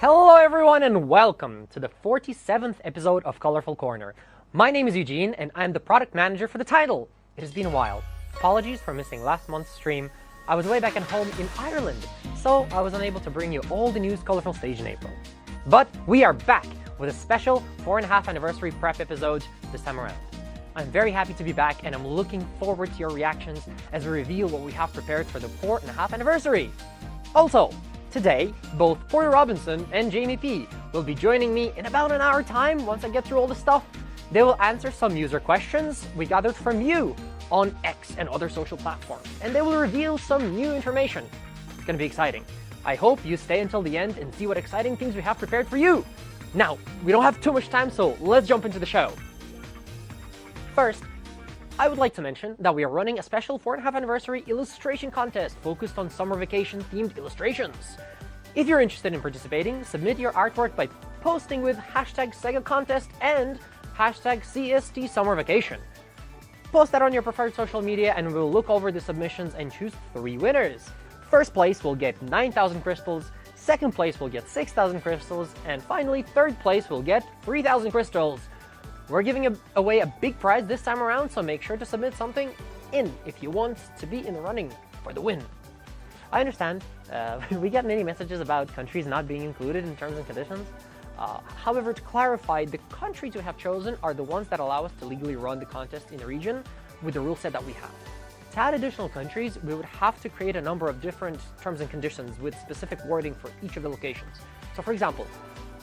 Hello everyone and welcome to the 47th episode of Colorful Corner. My name is Eugene and I'm the product manager for the title. It has been a while. Apologies for missing last month's stream. I was way back at home in Ireland, so I was unable to bring you all the news Colorful Stage in April. But we are back with a special 4.5 anniversary prep episode this time around. I'm very happy to be back and I'm looking forward to your reactions as we reveal what we have prepared for the 4.5 anniversary. Also, today, both Porter Robinson and Jamie P will be joining me in about an hour time once I get through all the stuff. They will answer some user questions we gathered from you on X and other social platforms, and they will reveal some new information. It's going to be exciting. I hope you stay until the end and see what exciting things we have prepared for you. Now, we don't have too much time, so let's jump into the show. First, I would like to mention that we are running a special 4.5 anniversary illustration contest focused on summer vacation themed illustrations. If you're interested in participating, submit your artwork by posting with hashtag Sega Contest and hashtag CST Summer Vacation. Post that on your preferred social media and we'll look over the submissions and choose 3 winners. First place will get 9,000 crystals, second place will get 6,000 crystals, and finally third place will get 3,000 crystals. We're giving away a big prize this time around, so make sure to submit something in if you want to be in the running for the win. I understand we get many messages about countries not being included in terms and conditions. However, to clarify, the countries we have chosen are the ones that allow us to legally run the contest in the region with the rule set that we have. To add additional countries, we would have to create a number of different terms and conditions with specific wording for each of the locations. So for example,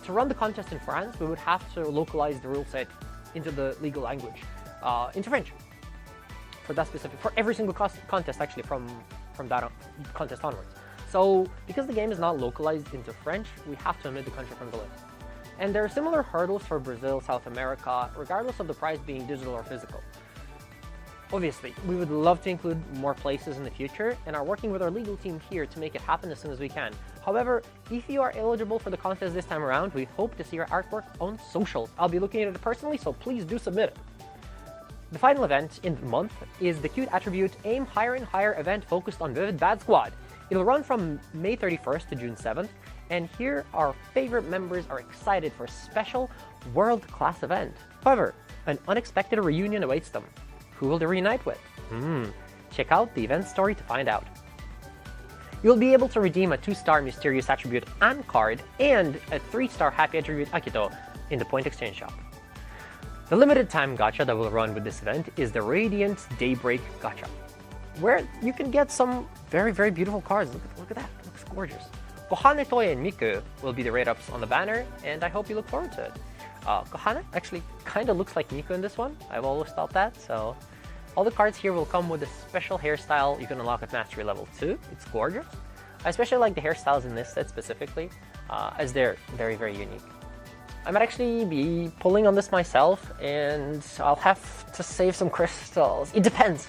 to run the contest in France, we would have to localize the rule set into the legal language, into French, for every single contest actually from that contest onwards. So because the game is not localized into French, we have to omit the country from the list. And there are similar hurdles for Brazil, South America, regardless of the prize being digital or physical. Obviously, we would love to include more places in the future and are working with our legal team here to make it happen as soon as we can. However, if you are eligible for the contest this time around, we hope to see your artwork on socials. I'll be looking at it personally, so please do submit it. The final event in the month is the Cute Attribute Aim Higher and Higher event focused on Vivid Bad Squad. It'll run from May 31st to June 7th, and here our favorite members are excited for a special world-class event. However, an unexpected reunion awaits them. Who will they reunite with? Check out the event story to find out. You'll be able to redeem a 2-star Mysterious Attribute An card and a 3-star Happy Attribute Akito in the Point Exchange shop. The limited time gacha that will run with this event is the Radiant Daybreak gacha, where you can get some very, very beautiful cards. Look at that, it looks gorgeous. Kohane, Toei, and Miku will be the rate-ups on the banner, and I hope you look forward to it. Kohane actually kind of looks like Miku in this one. I've always thought that, so all the cards here will come with a special hairstyle you can unlock at Mastery Level 2. It's gorgeous. I especially like the hairstyles in this set specifically, as they're very, very unique. I might actually be pulling on this myself, and I'll have to save some crystals. It depends.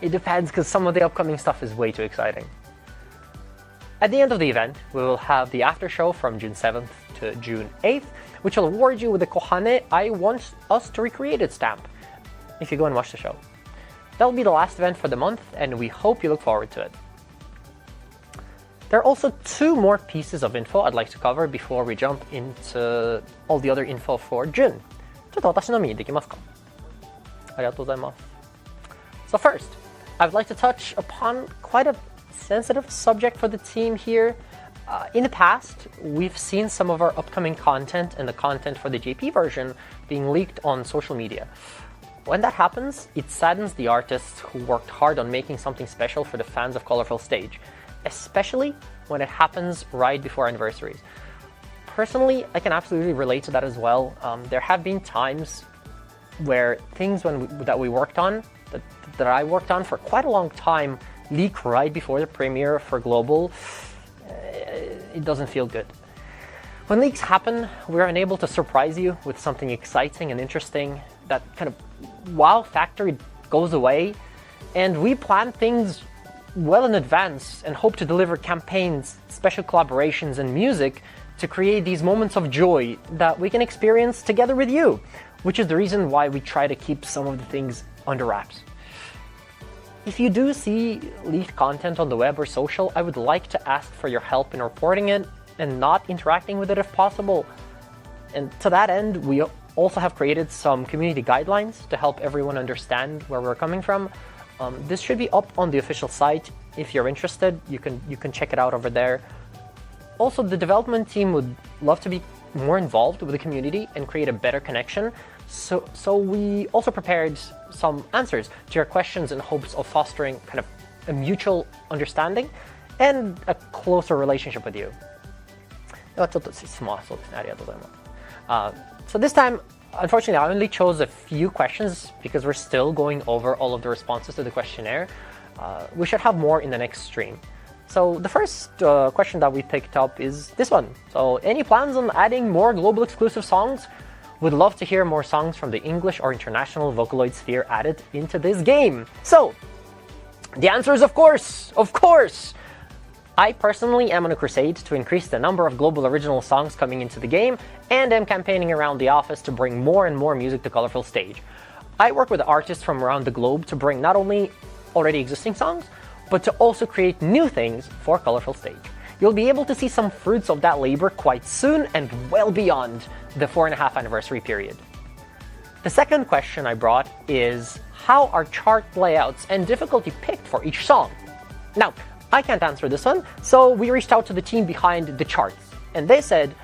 It depends, because some of the upcoming stuff is way too exciting. At the end of the event, we will have the after show from June 7th to June 8th, which will award you with the Kohane I Want Us to Recreate It stamp, if you go and watch the show. That will be the last event for the month, and we hope you look forward to it. There are also 2 more pieces of info I'd like to cover before we jump into all the other info for June. ちょっと私のみできますか? ありがとうございます. So first, I would like to touch upon quite a sensitive subject for the team here. In the past, we've seen some of our upcoming content and the content for the JP version being leaked on social media. When that happens, it saddens the artists who worked hard on making something special for the fans of Colorful Stage, especially when it happens right before anniversaries. Personally, I can absolutely relate to that as well. There have been times where things that we worked on, that I worked on for quite a long time, leak right before the premiere for Global. It doesn't feel good. When leaks happen, we're unable to surprise you with something exciting and interesting. That kind of wow factor goes away, and we plan things well in advance and hope to deliver campaigns, special collaborations, and music to create these moments of joy that we can experience together with you, which is the reason why we try to keep some of the things under wraps. If you do see leaked content on the web or social, I would like to ask for your help in reporting it and not interacting with it if possible. And to that end, we also have created some community guidelines to help everyone understand where we're coming from. This should be up on the official site. If you're interested, you can check it out over there. Also, the development team would love to be more involved with the community and create a better connection. So we also prepared some answers to your questions in hopes of fostering kind of a mutual understanding and a closer relationship with you. So this time, unfortunately, I only chose a few questions because we're still going over all of the responses to the questionnaire. We should have more in the next stream. So the first question that we picked up is this one. So any plans on adding more global exclusive songs? Would love to hear more songs from the English or international Vocaloid sphere added into this game. So the answer is of course, of course. I personally am on a crusade to increase the number of global original songs coming into the game, and am campaigning around the office to bring more and more music to Colorful Stage. I work with artists from around the globe to bring not only already existing songs, but to also create new things for Colorful Stage. You'll be able to see some fruits of that labor quite soon and well beyond the 4.5 anniversary period. The second question I brought is, how are chart layouts and difficulty picked for each song? Now, I can't answer this one, so we reached out to the team behind the charts, and they said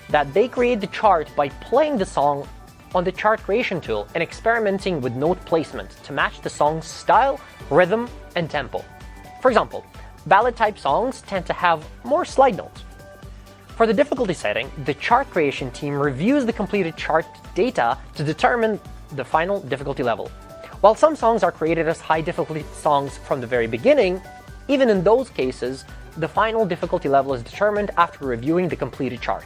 that they create the chart by playing the song on the chart creation tool and experimenting with note placement to match the song's style, rhythm, and tempo. For example, ballad-type songs tend to have more slide notes. For the difficulty setting, the chart creation team reviews the completed chart data to determine the final difficulty level. While some songs are created as high difficulty songs from the very beginning, even in those cases, the final difficulty level is determined after reviewing the completed chart.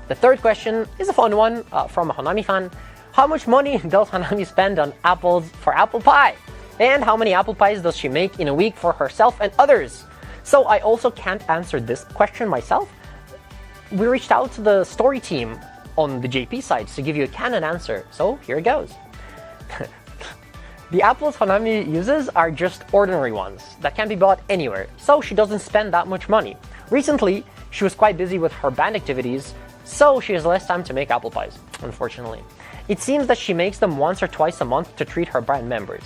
The third question is a fun one from a Hanami fan. How much money does Hanami spend on apples for apple pie? And how many apple pies does she make in a week for herself and others? So I also can't answer this question myself. We reached out to the story team on the JP side to give you a canon answer, so here it goes. The apples Hanami uses are just ordinary ones that can be bought anywhere, so she doesn't spend that much money. Recently, she was quite busy with her band activities, so she has less time to make apple pies, unfortunately. It seems that she makes them once or twice a month to treat her band members.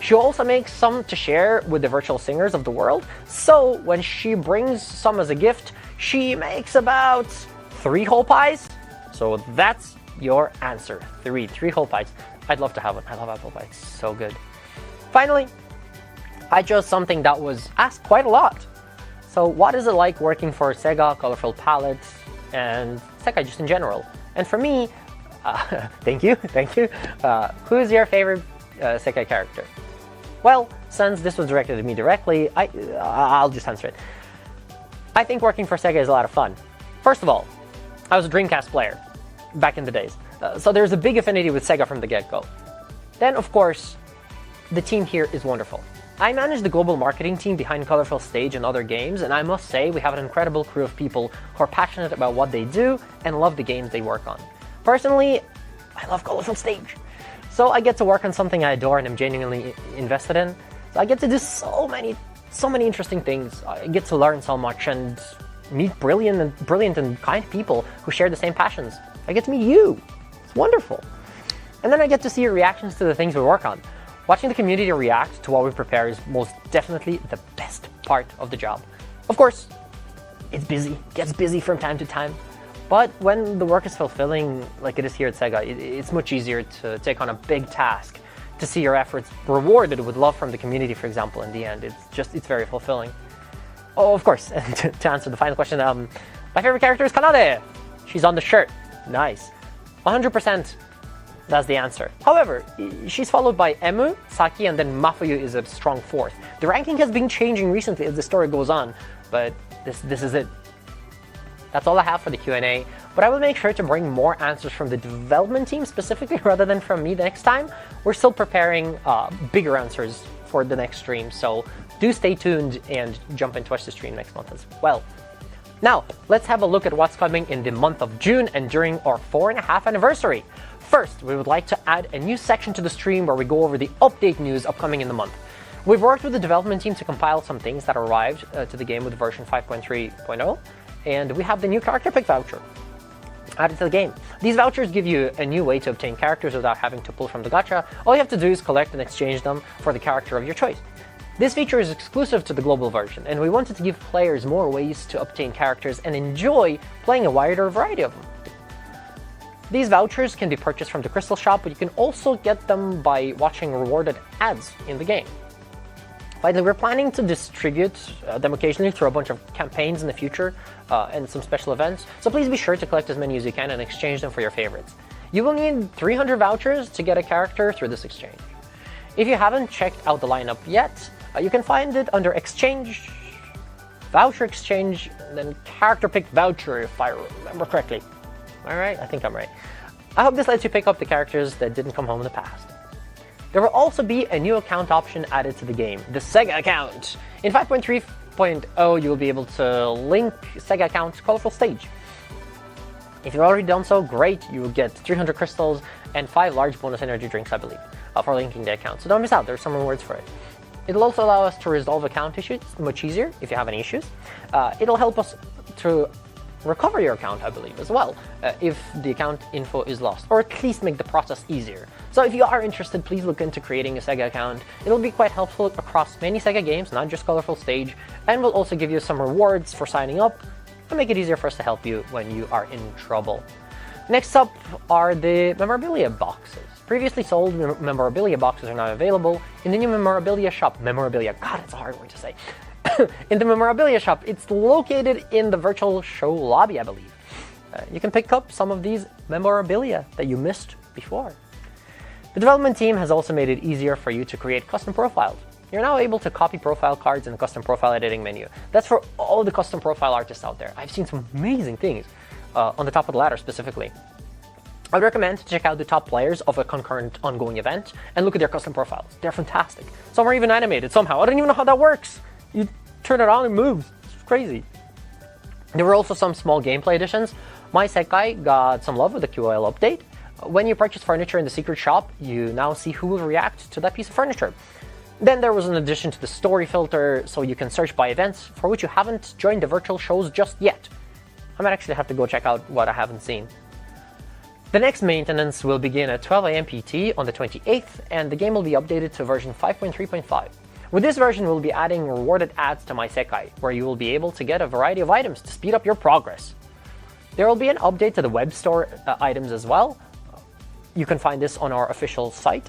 She also makes some to share with the virtual singers of the world, so when she brings some as a gift, she makes about 3 whole pies. So that's your answer, 3 whole pies. I'd love to have one. I love apple pie, it's so good. Finally, I chose something that was asked quite a lot. So what is it like working for Sega, Colorful Palette, and Sega just in general? And for me, thank you. Who's your favorite Sega character? Well, since this was directed at me directly, I'll just answer it. I think working for Sega is a lot of fun. First of all, I was a Dreamcast player back in the days, so there's a big affinity with Sega from the get-go. Then, of course, the team here is wonderful. I manage the global marketing team behind Colorful Stage and other games, and I must say we have an incredible crew of people who are passionate about what they do and love the games they work on. Personally, I love Colorful Stage. So I get to work on something I adore and am genuinely invested in. So I get to do so many interesting things. I get to learn so much and meet brilliant and kind people who share the same passions. I get to meet you. It's wonderful. And then I get to see your reactions to the things we work on. Watching the community react to what we prepare is most definitely the best part of the job. Of course, it's busy, gets busy from time to time. But when the work is fulfilling, like it is here at Sega, it's much easier to take on a big task, to see your efforts rewarded with love from the community, for example, in the end. It's very fulfilling. Oh, of course, to answer the final question, my favorite character is Kanade. She's on the shirt. Nice. 100%, that's the answer. However, she's followed by Emu, Saki, and then Mafuyu is a strong fourth. The ranking has been changing recently as the story goes on, but this is it. That's all I have for the Q&A, but I will make sure to bring more answers from the development team specifically rather than from me the next time. We're still preparing bigger answers for the next stream, so do stay tuned and jump and watch the stream next month as well. Now, let's have a look at what's coming in the month of June and during our 4.5 anniversary. First, we would like to add a new section to the stream where we go over the update news upcoming in the month. We've worked with the development team to compile some things that arrived to the game with version 5.3.0, and we have the new character pick voucher added to the game. These vouchers give you a new way to obtain characters without having to pull from the gacha. All you have to do is collect and exchange them for the character of your choice. This feature is exclusive to the global version, and we wanted to give players more ways to obtain characters and enjoy playing a wider variety of them. These vouchers can be purchased from the Crystal Shop, but you can also get them by watching rewarded ads in the game. Finally, we're planning to distribute them occasionally through a bunch of campaigns in the future and some special events, so please be sure to collect as many as you can and exchange them for your favorites. You will need 300 vouchers to get a character through this exchange. If you haven't checked out the lineup yet, you can find it under Exchange, Voucher Exchange, and then Character Pick Voucher, if I remember correctly. Alright, I think I'm right. I hope this lets you pick up the characters that didn't come home in the past. There will also be a new account option added to the game, the Sega account. In 5.3.0, you will be able to link Sega account to Colorful Stage. If you've already done so, great, you will get 300 crystals and 5 large bonus energy drinks, I believe, for linking the account. So don't miss out, there's some rewards for it. It'll also allow us to resolve account issues much easier if you have any issues. It'll help us to recover your account, I believe, as well, if the account info is lost, or at least make the process easier. So if you are interested, please look into creating a Sega account. It'll be quite helpful across many Sega games, not just Colorful Stage, and will also give you some rewards for signing up and make it easier for us to help you when you are in trouble. Next up are the memorabilia boxes. Previously sold memorabilia boxes are now available in the new memorabilia shop. Memorabilia, God, it's a hard word to say. In the memorabilia shop, it's located in the virtual show lobby, I believe. You can pick up some of these memorabilia that you missed before. The development team has also made it easier for you to create custom profiles. You're now able to copy profile cards in the custom profile editing menu. That's for all the custom profile artists out there. I've seen some amazing things on the top of the ladder specifically. I would recommend to check out the top players of a concurrent ongoing event and look at their custom profiles. They're fantastic. Some are even animated somehow. I don't even know how that works. You turn it on and it moves. It's crazy. There were also some small gameplay additions. My Sekai got some love with the QOL update. When you purchase furniture in the secret shop, you now see who will react to that piece of furniture. Then there was an addition to the story filter, so you can search by events for which you haven't joined the virtual shows just yet. I might actually have to go check out what I haven't seen. The next maintenance will begin at 12 AM PT on the 28th, and the game will be updated to version 5.3.5. With this version, we'll be adding rewarded ads to My Sekai, where you will be able to get a variety of items to speed up your progress. There will be an update to the web store items as well. You can find this on our official site.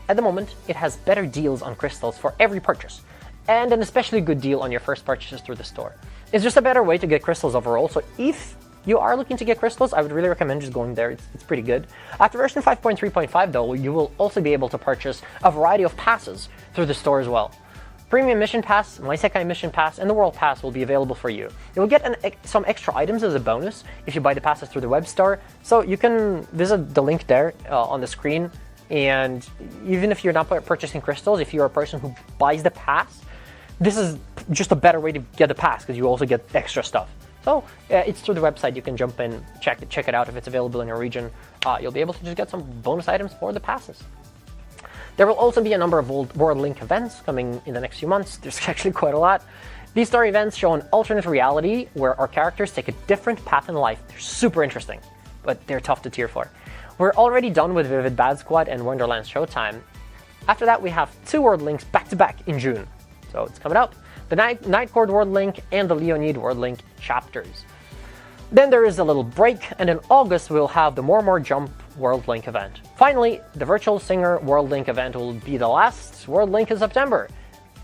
At the moment, it has better deals on crystals for every purchase, and an especially good deal on your first purchases through the store. It's just a better way to get crystals overall, so if you are looking to get crystals, I would really recommend just going there. It's pretty good. After version 5.3.5 though, you will also be able to purchase a variety of passes through the store as well. Premium Mission Pass, My Sekai Mission Pass, and the World Pass will be available for you. You will get some extra items as a bonus if you buy the passes through the web store, so you can visit the link there on the screen, and even if you're not purchasing crystals, if you're a person who buys the pass, this is just a better way to get the pass because you also get extra stuff. So it's through the website. You can jump in, check it out if it's available in your region. You'll be able to just get some bonus items for the passes. There will also be a number of World Link events coming in the next few months. There's actually quite a lot. These story events show an alternate reality where our characters take a different path in life. They're super interesting, but they're tough to cheer for. We're already done with Vivid Bad Squad and Wonderland Showtime. After that, we have 2 World Links back-to-back in June. So it's coming up. The Night Court World Link and the Leonid World Link chapters. Then there is a little break, and in August we'll have the More Jump World Link event. Finally, the Virtual Singer World Link event will be the last World Link in September,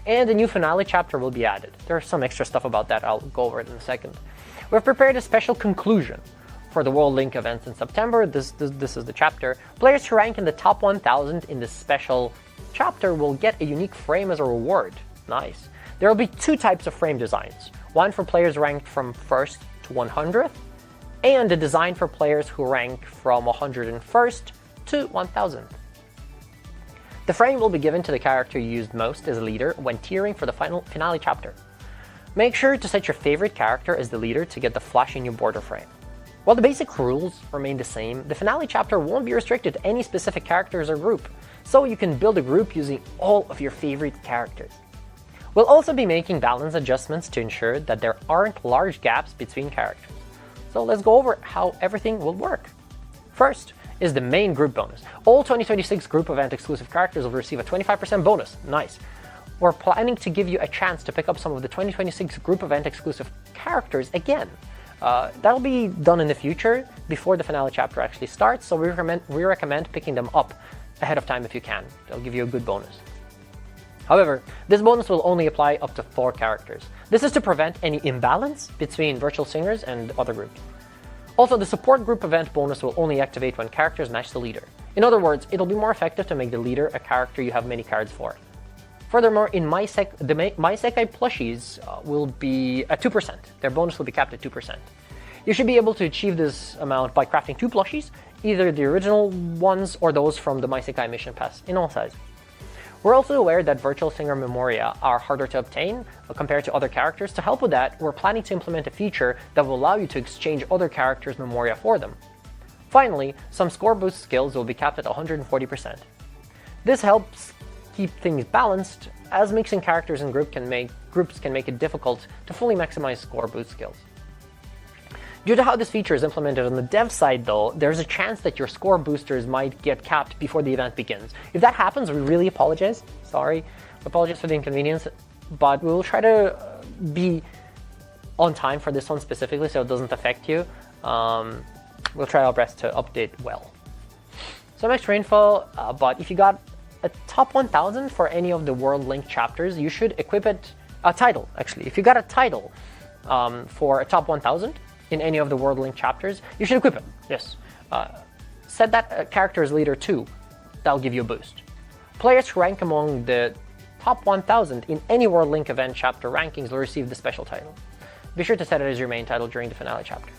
and a new finale chapter will be added. There's some extra stuff about that, I'll go over it in a second. We've prepared a special conclusion for the World Link events in September. This is the chapter. Players who rank in the top 1,000 in this special chapter will get a unique frame as a reward. Nice. There will be 2 types of frame designs. One for players ranked from 1st to 100th, and a design for players who rank from 101st to 1000th. The frame will be given to the character you used most as a leader when tiering for the finale chapter. Make sure to set your favorite character as the leader to get the flashy new border frame. While the basic rules remain the same, the finale chapter won't be restricted to any specific characters or group, so you can build a group using all of your favorite characters. We'll also be making balance adjustments to ensure that there aren't large gaps between characters. So let's go over how everything will work. First is the main group bonus. All 2026 group event exclusive characters will receive a 25% bonus. Nice. We're planning to give you a chance to pick up some of the 2026 group event exclusive characters again. That'll be done in the future before the finale chapter actually starts, so we recommend picking them up ahead of time if you can. They'll give you a good bonus. However, this bonus will only apply up to 4 characters. This is to prevent any imbalance between virtual singers and other groups. Also, the support group event bonus will only activate when characters match the leader. In other words, it'll be more effective to make the leader a character you have many cards for. Furthermore, in the My Isekai plushies will be at 2%. Their bonus will be capped at 2%. You should be able to achieve this amount by crafting 2 plushies, either the original ones or those from the My Isekai Mission Pass, in all sizes. We're also aware that virtual singer memoria are harder to obtain compared to other characters. To help with that, we're planning to implement a feature that will allow you to exchange other characters' memoria for them. Finally, some score boost skills will be capped at 140%. This helps keep things balanced, as mixing characters in groups can make it difficult to fully maximize score boost skills. Due to how this feature is implemented on the dev side though, there's a chance that your score boosters might get capped before the event begins. If that happens, we really apologize. Sorry. Apologize for the inconvenience, but we will try to be on time for this one specifically so it doesn't affect you. We'll try our best to update well. Some extra info, but if you got a top 1000 for any of the World Link chapters, you should equip it, a title actually. If you got a title for a top 1000 in any of the World Link chapters, you should equip it, yes. Set that character as leader 2, that'll give you a boost. Players who rank among the top 1000 in any World Link event chapter rankings will receive the special title. Be sure to set it as your main title during the finale chapter.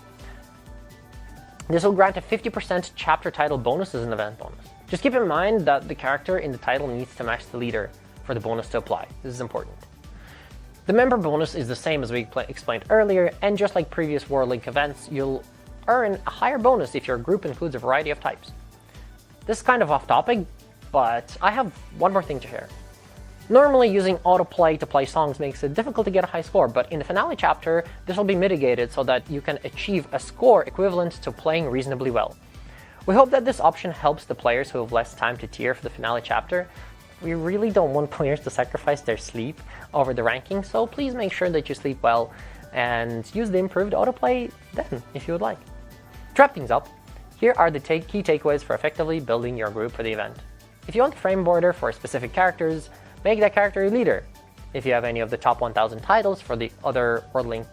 This will grant a 50% chapter title bonus as an event bonus. Just keep in mind that the character in the title needs to match the leader for the bonus to apply. This is important. The member bonus is the same as we explained earlier, and just like previous World Link events, you'll earn a higher bonus if your group includes a variety of types. This is kind of off topic, but I have one more thing to share. Normally, using autoplay to play songs makes it difficult to get a high score, but in the finale chapter, this will be mitigated so that you can achieve a score equivalent to playing reasonably well. We hope that this option helps the players who have less time to tier for the finale chapter. We really don't want players to sacrifice their sleep over the ranking, so please make sure that you sleep well and use the improved autoplay then, if you would like. To wrap things up, here are the key takeaways for effectively building your group for the event. If you want the frame border for specific characters, make that character your leader. If you have any of the top 1000 titles for the other World Link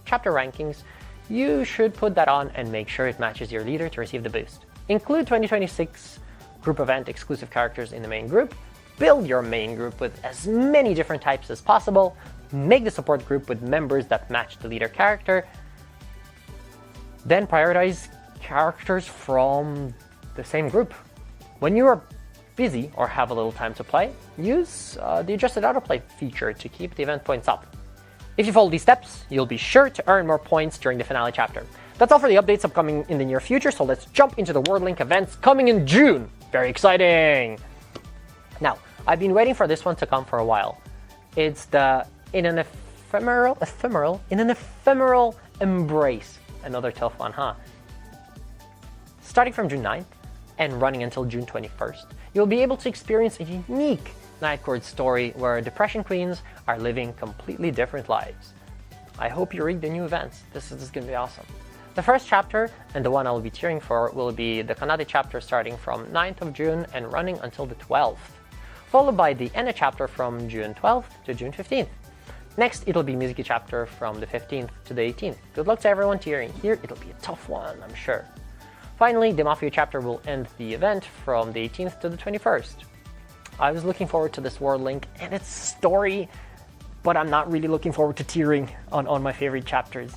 chapter rankings, you should put that on and make sure it matches your leader to receive the boost. Include 2026 group event exclusive characters in the main group. Build your main group with as many different types as possible. Make the support group with members that match the leader character. Then prioritize characters from the same group. When you are busy or have a little time to play, use the adjusted autoplay feature to keep the event points up. If you follow these steps, you'll be sure to earn more points during the finale chapter. That's all for the updates upcoming in the near future, so let's jump into the World Link events coming in June. Very exciting! Now, I've been waiting for this one to come for a while. It's the In an Ephemeral Embrace. Another tough one, huh? Starting from June 9th and running until June 21st, you'll be able to experience a unique Night Court story where Depression Queens are living completely different lives. I hope you read the new events. This is going to be awesome. The first chapter, and the one I'll be cheering for, will be the Kanade chapter starting from 9th of June and running until the 12th, followed by the Ena chapter from June 12th to June 15th. Next, it'll be Mizuki chapter from the 15th to the 18th. Good luck to everyone cheering here. It'll be a tough one, I'm sure. Finally, the Mafia chapter will end the event from the 18th to the 21st. I was looking forward to this World Link and its story, but I'm not really looking forward to tearing on my favorite chapters.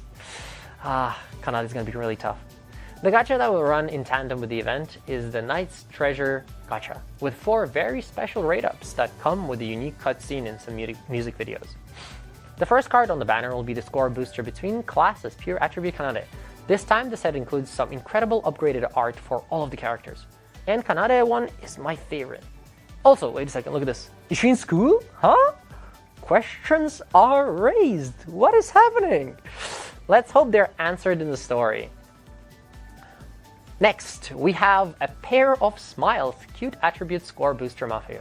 Kanade is going to be really tough. The gacha that will run in tandem with the event is the Knight's Treasure gacha, with 4 very special raid-ups that come with a unique cutscene and some music videos. The first card on the banner will be the score booster between classes Pure Attribute Kanade. This time, the set includes some incredible upgraded art for all of the characters. And Kanade one is my favorite. Also, wait a second, look at this. Is she in school? Huh? Questions are raised. What is happening? Let's hope they're answered in the story. Next, we have a pair of smiles, cute attribute score booster Mafuyu.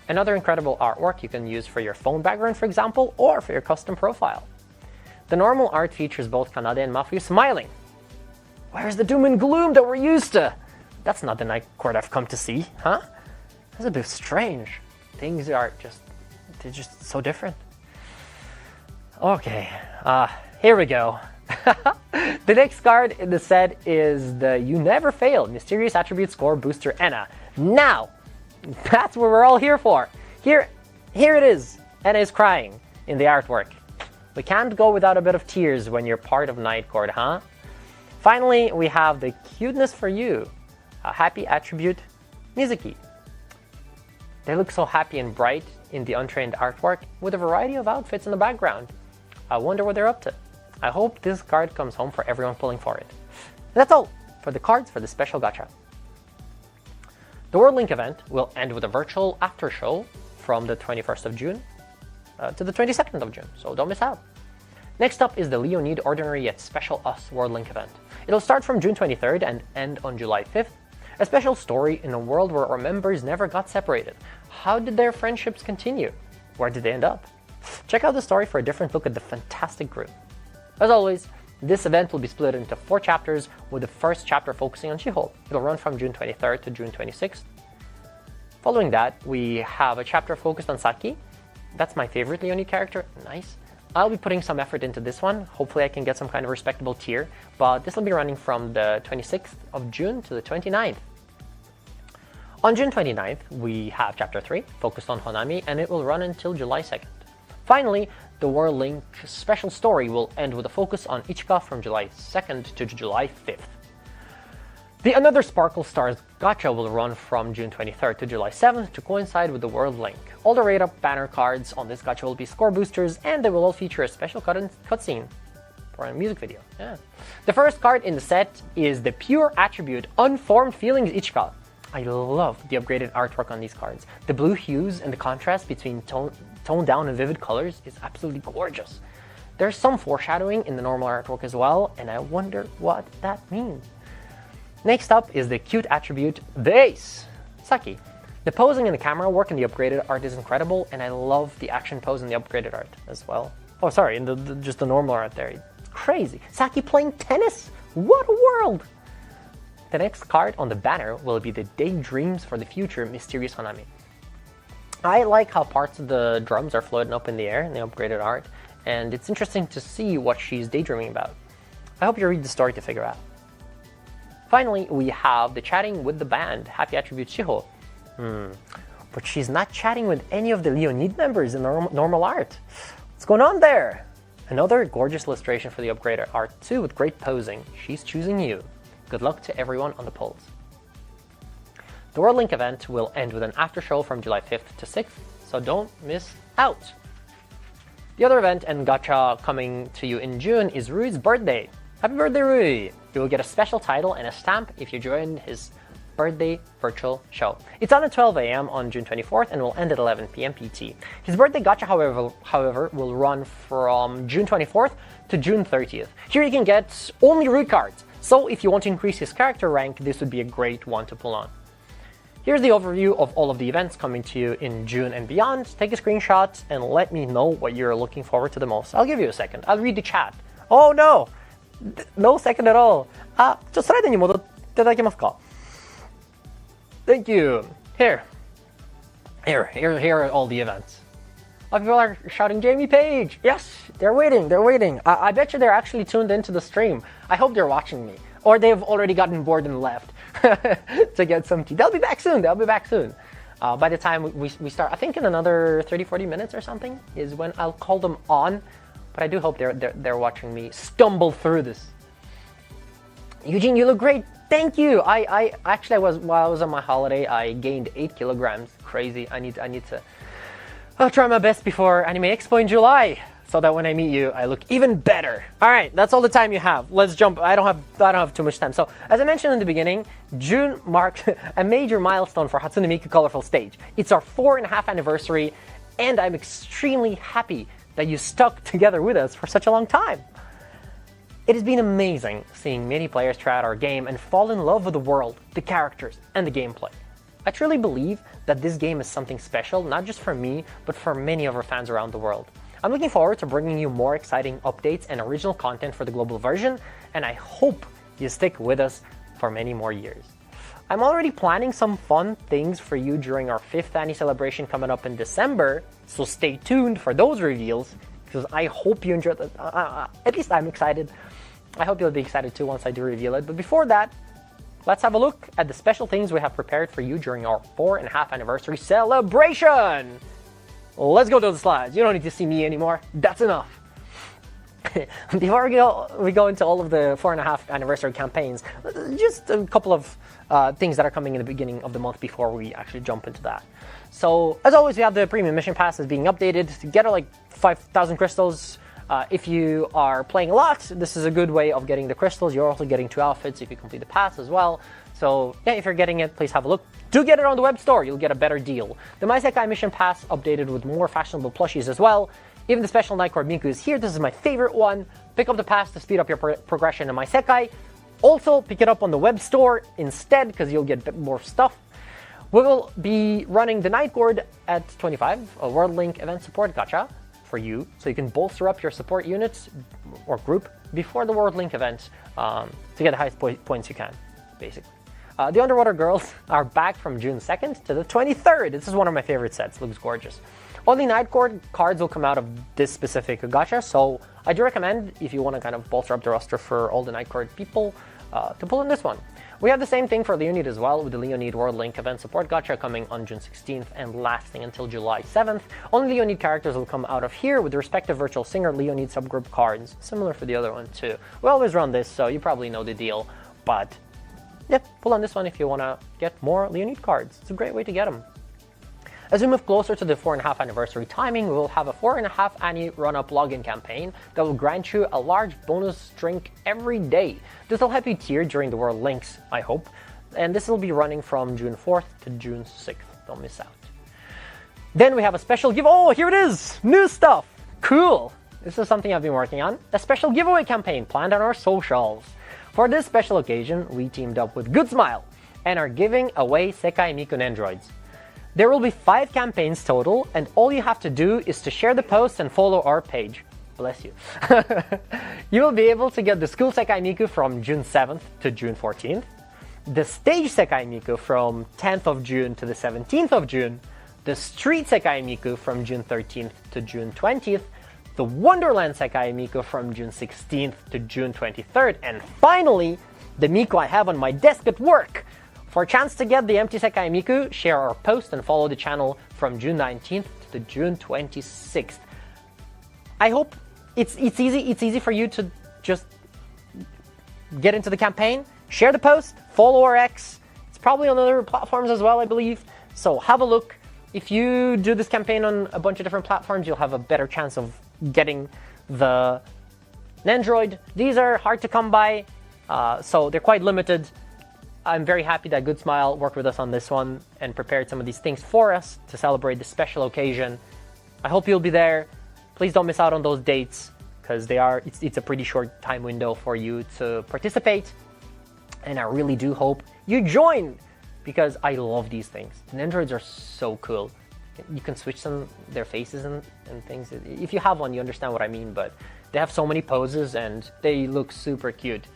Another incredible artwork you can use for your phone background, for example, or for your custom profile. The normal art features both Kanade and Mafuyu smiling. Where's the doom and gloom that we're used to? That's not the night court I've come to see, huh? That's a bit strange. Things are they're just so different. Okay, here we go. The next card in the set is the You Never Fail Mysterious Attribute Score Booster Enna. Now, that's what we're all here for. Here it is. Enna is crying in the artwork. We can't go without a bit of tears when you're part of Night Court, huh? Finally, we have the Cuteness for You, a happy attribute Mizuki. They look so happy and bright in the untrained artwork with a variety of outfits in the background. I wonder what they're up to. I hope this card comes home for everyone pulling for it. And that's all for the cards for the special gacha. The World Link event will end with a virtual after show from the 21st of June to the 22nd of June, so don't miss out. Next up is the Leonid Ordinary Yet Special Us World Link event. It'll start from June 23rd and end on July 5th. A special story in a world where our members never got separated. How did their friendships continue? Where did they end up? Check out the story for a different look at the fantastic group. As always, this event will be split into 4 chapters, with the first chapter focusing on She-Hulk. It'll run from June 23rd to June 26th. Following that, we have a chapter focused on Saki. That's my favorite Leonid character. Nice. I'll be putting some effort into this one. Hopefully I can get some kind of respectable tier, but this will be running from the 26th of June to the 29th. On June 29th, we have Chapter 3, focused on Honami, and it will run until July 2nd. Finally, the World Link special story will end with a focus on Ichika from July 2nd to July 5th. The Another Sparkle Stars gacha will run from June 23rd to July 7th to coincide with the World Link. All the rate-up banner cards on this gacha will be score boosters, and they will all feature a special cutscene for a music video. Yeah. The first card in the set is the Pure Attribute Unformed Feelings Ichika. I love the upgraded artwork on these cards. The blue hues and the contrast between toned down and vivid colors is absolutely gorgeous. There's some foreshadowing in the normal artwork as well, and I wonder what that means. Next up is the cute attribute, the Ace, Saki. The posing and the camera work in the upgraded art is incredible, and I love the action pose in the upgraded art as well. Oh, sorry, in just the normal art there. It's crazy. Saki playing tennis? What a world! The next card on the banner will be the Daydreams for the Future Mysterious Honami. I like how parts of the drums are floating up in the air in the upgraded art, and it's interesting to see what she's daydreaming about. I hope you read the story to figure out. Finally, we have the Chatting with the Band, Happy Attribute Shiho. But she's not chatting with any of the Leonid members in normal art. What's going on there? Another gorgeous illustration for the upgraded art too, with great posing. She's choosing you. Good luck to everyone on the polls. The World Link event will end with an after show from July 5th to 6th, so don't miss out. The other event and gacha coming to you in June is Rui's birthday. Happy birthday, Rui! You will get a special title and a stamp if you join his birthday virtual show. It's on at 12 AM on June 24th and will end at 11 PM PT. His birthday gacha, however, will run from June 24th to June 30th. Here you can get only Rui cards. So if you want to increase his character rank, this would be a great one to pull on. Here's the overview of all of the events coming to you in June and beyond. Take a screenshot and let me know what you're looking forward to the most. I'll give you a second. I'll read the chat. Oh no! No second at all. スライドに戻っていただけますか? Thank you. Here are all the events. A lot of people are shouting Jamie Page. Yes, they're waiting. I bet you they're actually tuned into the stream. I hope they're watching me. Or they've already gotten bored and left to get some tea. They'll be back soon. By the time we start, I think in another 30-40 minutes or something is when I'll call them on. But I do hope they're watching me stumble through this. Eugene, you look great. Thank you. I actually while I was on my holiday, I gained 8 kilograms. Crazy. I need to I'll try my best before Anime Expo in July. so that when I meet you, I look even better. All right, that's all the time you have. Let's jump. I don't have too much time. So as I mentioned in the beginning, June marked a major milestone for HATSUNE MIKU Colorful Stage. It's our 4.5 anniversary, and I'm extremely happy that you stuck together with us for such a long time. It has been amazing seeing many players try out our game and fall in love with the world, the characters, and the gameplay. I truly believe that this game is something special, not just for me, but for many of our fans around the world. I'm looking forward to bringing you more exciting updates and original content for the global version, and I hope you stick with us for many more years. I'm already planning some fun things for you during our 5th Annie celebration coming up in December, so stay tuned for those reveals, because I hope you enjoy it. At least I'm excited. I hope you'll be excited too once I do reveal it. But before that, let's have a look at the special things we have prepared for you during our 4.5 anniversary celebration. Let's go to the slides. You don't need to see me anymore. That's enough. Before we go into all of the 4.5 anniversary campaigns, just a couple of things that are coming in the beginning of the month before we actually jump into that. So, as always, we have the premium mission passes being updated to get like 5,000 crystals. If you are playing a lot, this is a good way of getting the crystals. You're also getting 2 outfits if you complete the pass as well. So yeah, if you're getting it, please have a look. Do get it on the web store, you'll get a better deal. The My Sekai Mission Pass updated with more fashionable plushies as well. Even the special Nightcore Miku is here. This is my favorite one. Pick up the pass to speed up your progression in My Sekai. Also, pick it up on the web store instead, because you'll get a bit more stuff. We will be running the Night Guard at 25, a World Link event support gacha for you, so you can bolster up your support units or group before the World Link event to get the highest points you can, basically. The Underwater Girls are back from June 2nd to the 23rd. This is one of my favorite sets. Looks gorgeous. Only Night Guard cards will come out of this specific gacha, so I do recommend, if you want to kind of bolster up the roster for all the Night Guard people, to pull in this one. We have the same thing for Leonid as well, with the Leonid World Link event support gacha coming on June 16th and lasting until July 7th. Only Leonid characters will come out of here with the respective virtual singer Leonid subgroup cards, similar for the other one too. We always run this, so you probably know the deal, but yeah, pull on this one if you want to get more Leonid cards. It's a great way to get them. As we move closer to the 4.5 anniversary timing, we will have a 4.5 Annie run-up login campaign that will grant you a large bonus drink every day. This will help you tier during the World Links, I hope, and this will be running from June 4th to June 6th. Don't miss out. Then we have a special oh, here it is! New stuff! Cool! This is something I've been working on. A special giveaway campaign planned on our socials. For this special occasion, we teamed up with Good Smile and are giving away Sekai Miku androids. There will be 5 campaigns total, and all you have to do is to share the post and follow our page. Bless you. You will be able to get the School Sekai Miku from June 7th to June 14th, the Stage Sekai Miku from 10th of June to the 17th of June, the Street Sekai Miku from June 13th to June 20th, the Wonderland Sekai Miku from June 16th to June 23rd, and finally, the Miku I have on my desk at work. For a chance to get the empty Sekai Miku, share our post and follow the channel from June 19th to June 26th. I hope it's easy for you to just get into the campaign, share the post, follow our X. It's probably on other platforms as well, I believe. So have a look. If you do this campaign on a bunch of different platforms, you'll have a better chance of getting the Nandroid. These are hard to come by, so they're quite limited. I'm very happy that Good Smile worked with us on this one and prepared some of these things for us to celebrate this special occasion. I hope you'll be there. Please don't miss out on those dates, because it's a pretty short time window for you to participate. And I really do hope you join, because I love these things. And androids are so cool. You can switch their faces and things. If you have one, you understand what I mean, but they have so many poses and they look super cute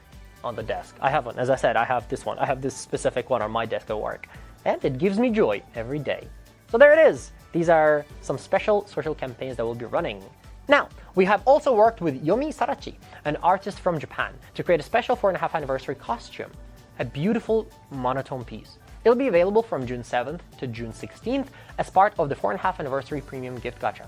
on the desk. I have one. As I said, I have this one. I have this specific one on my desk at work. And it gives me joy every day. So there it is. These are some special social campaigns that we'll be running. Now, we have also worked with Yomi Sarachi, an artist from Japan, to create a special 4.5 anniversary costume. A beautiful monotone piece. It'll be available from June 7th to June 16th as part of the 4.5 anniversary premium gift gacha.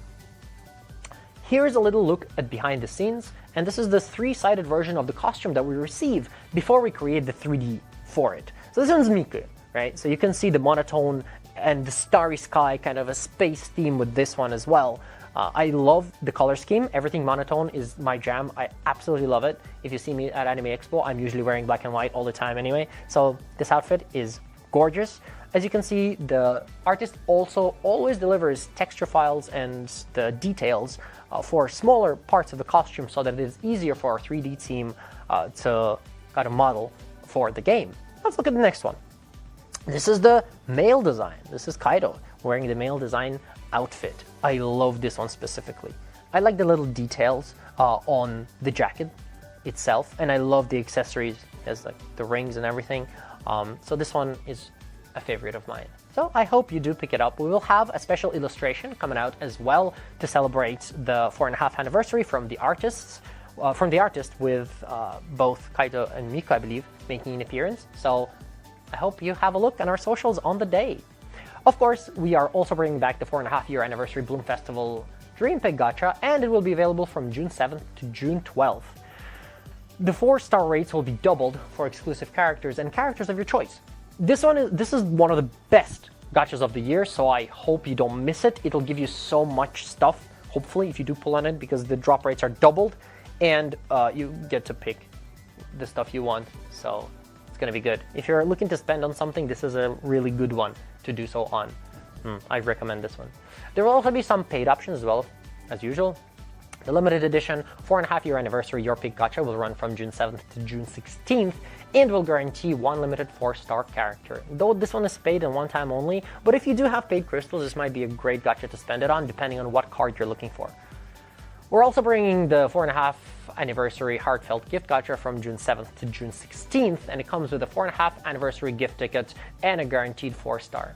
Here's a little look at behind the scenes, and this is the 3-sided version of the costume that we receive before we create the 3D for it. So this one's Miku, right? So you can see the monotone and the starry sky, kind of a space theme with this one as well. I love the color scheme. Everything monotone is my jam. I absolutely love it. If you see me at Anime Expo, I'm usually wearing black and white all the time anyway. So this outfit is gorgeous. As you can see, the artist also always delivers texture files and the details for smaller parts of the costume so that it is easier for our 3D team to kind of model for the game. Let's look at the next one. This is the male design. This is Kaido wearing the male design outfit. I love this one specifically. I like the little details on the jacket itself, and I love the accessories, as like the rings and everything. So this one is a favorite of mine. So I hope you do pick it up. We will have a special illustration coming out as well to celebrate the 4.5 anniversary from the artist with both Kaido and Miku, I believe, making an appearance. So I hope you have a look on our socials on the day. Of course, we are also bringing back the 4.5-year anniversary Bloom Festival Dream Pick Gacha, and it will be available from June 7th to June 12th. The 4-star rates will be doubled for exclusive characters and characters of your choice. This is one of the best gachas of the year, so I hope you don't miss it. It'll give you so much stuff, hopefully, if you do pull on it, because the drop rates are doubled, and you get to pick the stuff you want, so it's going to be good. If you're looking to spend on something, this is a really good one to do so on. I recommend this one. There will also be some paid options as well, as usual. The limited edition 4.5-year anniversary Your Pick Gacha will run from June 7th to June 16th and will guarantee one limited 4-star character. Though this one is paid and one time only, but if you do have paid crystals, this might be a great gacha to spend it on, depending on what card you're looking for. We're also bringing the 4.5 anniversary Heartfelt Gift Gacha from June 7th to June 16th, and it comes with a 4.5 anniversary gift ticket and a guaranteed 4-star.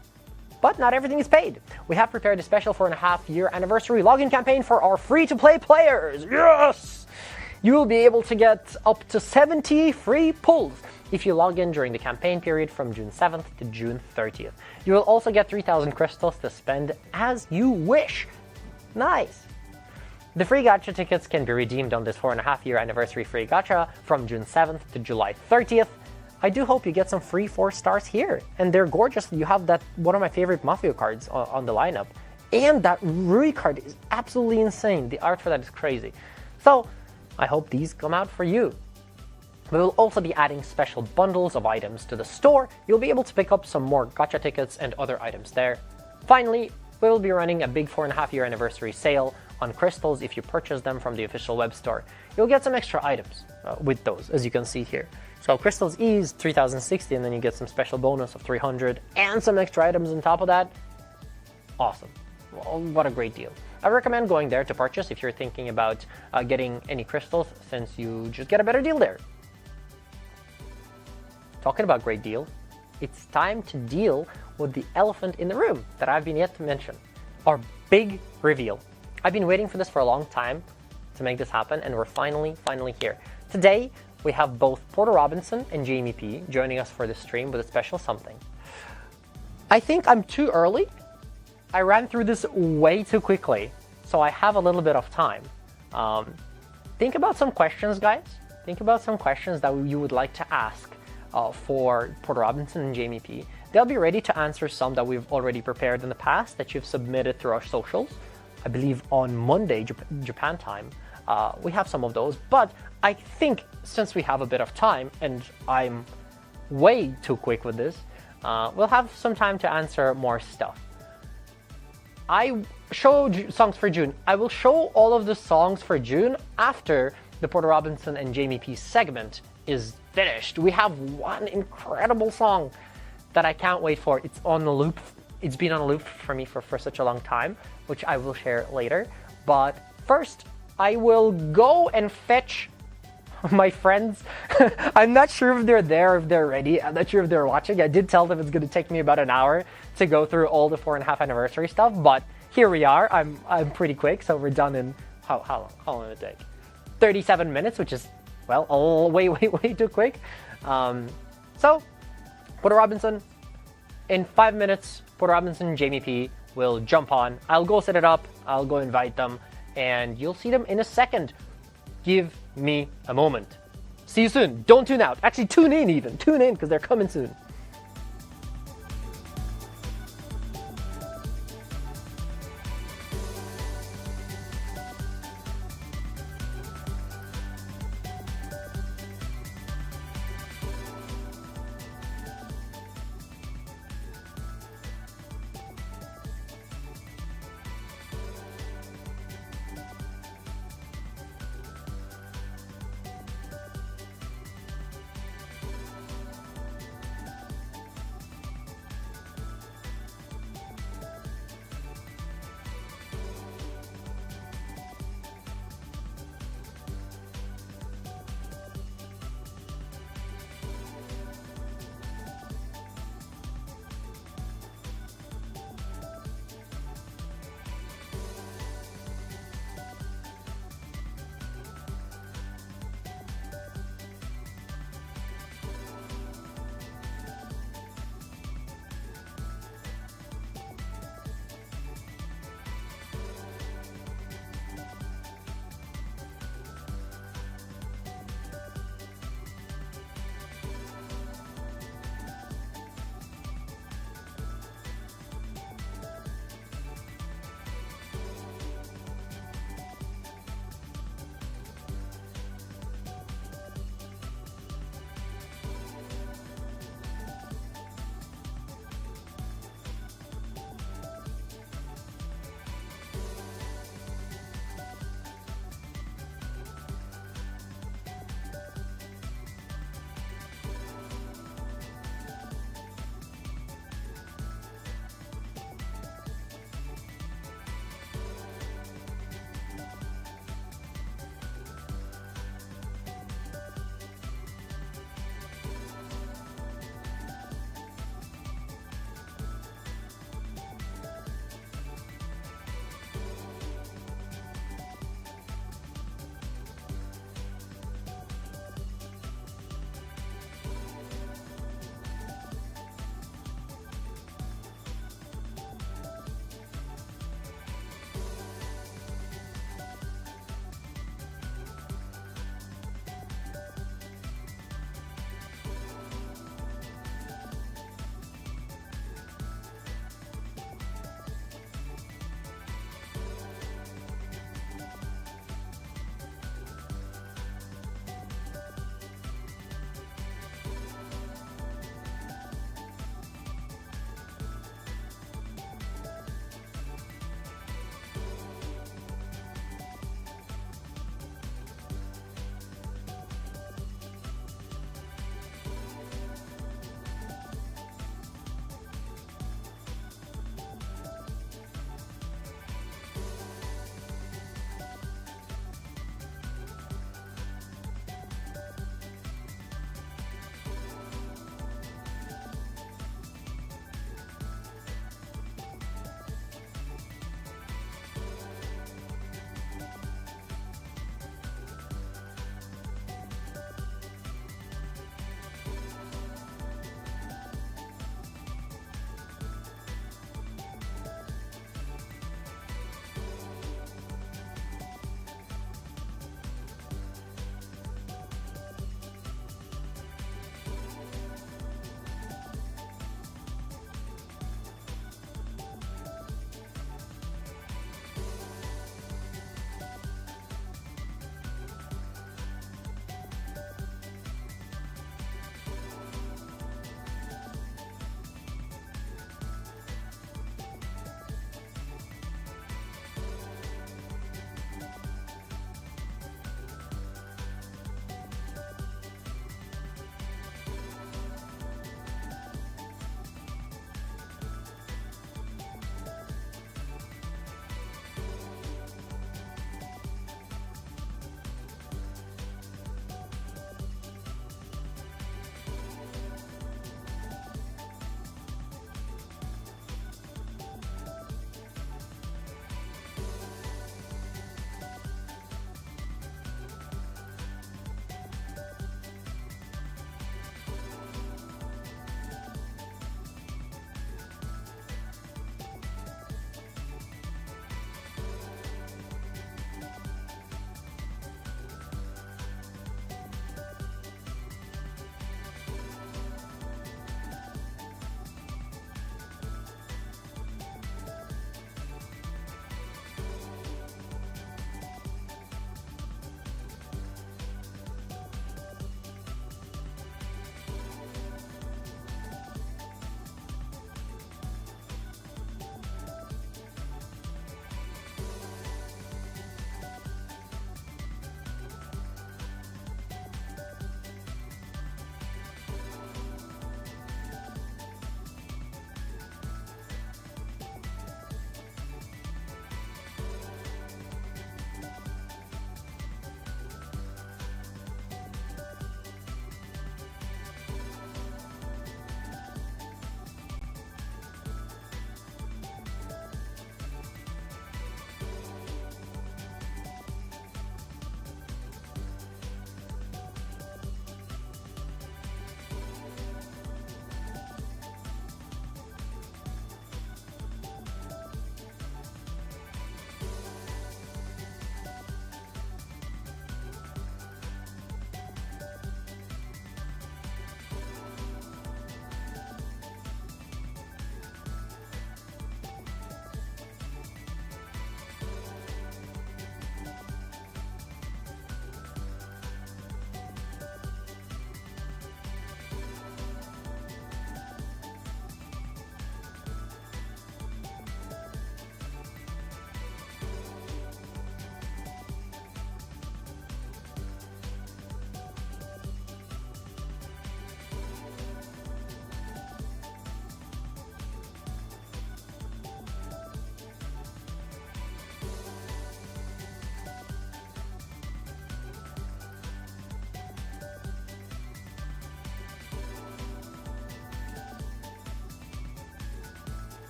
But not everything is paid. We have prepared a special 4.5-year anniversary login campaign for our free-to-play players. Yes! You will be able to get up to 70 free pulls if you log in during the campaign period from June 7th to June 30th. You will also get 3,000 crystals to spend as you wish. Nice! The free gacha tickets can be redeemed on this 4.5-year anniversary free gacha from June 7th to July 30th. I do hope you get some free 4 stars here. And they're gorgeous. You have that one of my favorite Mafia cards on the lineup. And that Rui card is absolutely insane. The art for that is crazy. So I hope these come out for you. We will also be adding special bundles of items to the store. You'll be able to pick up some more gacha tickets and other items there. Finally, we will be running a big 4.5-year anniversary sale on crystals if you purchase them from the official web store. You'll get some extra items with those, as you can see here. So crystals E is 3060, and then you get some special bonus of 300 and some extra items on top of that. Awesome. Well, what a great deal. I recommend going there to purchase if you're thinking about getting any crystals, since you just get a better deal there. Talking about great deal, it's time to deal with the elephant in the room that I've been yet to mention. Our big reveal. I've been waiting for this for a long time to make this happen, and we're finally here. Today, we have both Porter Robinson and Jamie P joining us for this stream with a special something. I think I'm too early. I ran through this way too quickly, so I have a little bit of time. Think about some questions, guys. Think about some questions that you would like to ask for Porter Robinson and Jamie P. They'll be ready to answer some that we've already prepared in the past that you've submitted through our socials. I believe on Monday, Japan time, we have some of those, but I think since we have a bit of time, and I'm way too quick with this, we'll have some time to answer more stuff. I showed songs for June. I will show all of the songs for June after the Porter Robinson and Jamie P segment is finished. We have one incredible song that I can't wait for. It's on the loop. It's been on a loop for me for such a long time, which I will share later. But first, I will go and fetch my friends. I'm not sure if they're there, if they're ready. I'm not sure if they're watching. I did tell them it's going to take me about an hour to go through all the 4.5 anniversary stuff, but here we are. I'm pretty quick, so we're done in how long did it take? 37 minutes, which is, well, way too quick. So, Porter Robinson, in 5 minutes, Porter Robinson and Jamie P will jump on. I'll go set it up. I'll go invite them, and you'll see them in a second. Give me a moment. See you soon. Don't tune out. Actually, tune in even. Tune in because they're coming soon.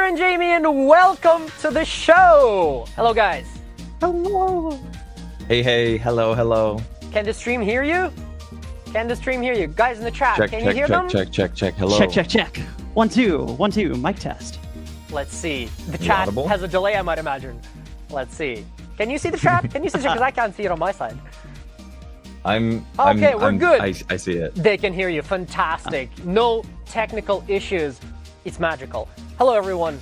Porter and Jamie, and welcome to the show! Hello, guys. Hello. Hey, hello. Can the stream hear you? Can the stream hear you? Guys in the chat, can you hear them? Check. Hello. Check. 1 2, mic test. Let's see. The chat audible? has a delay, I might imagine. Let's see. Can you see the chat? Can you see the chat? Because I can't see it on my side. We're good. I see it. They can hear you. Fantastic. No technical issues. It's magical. Hello, everyone.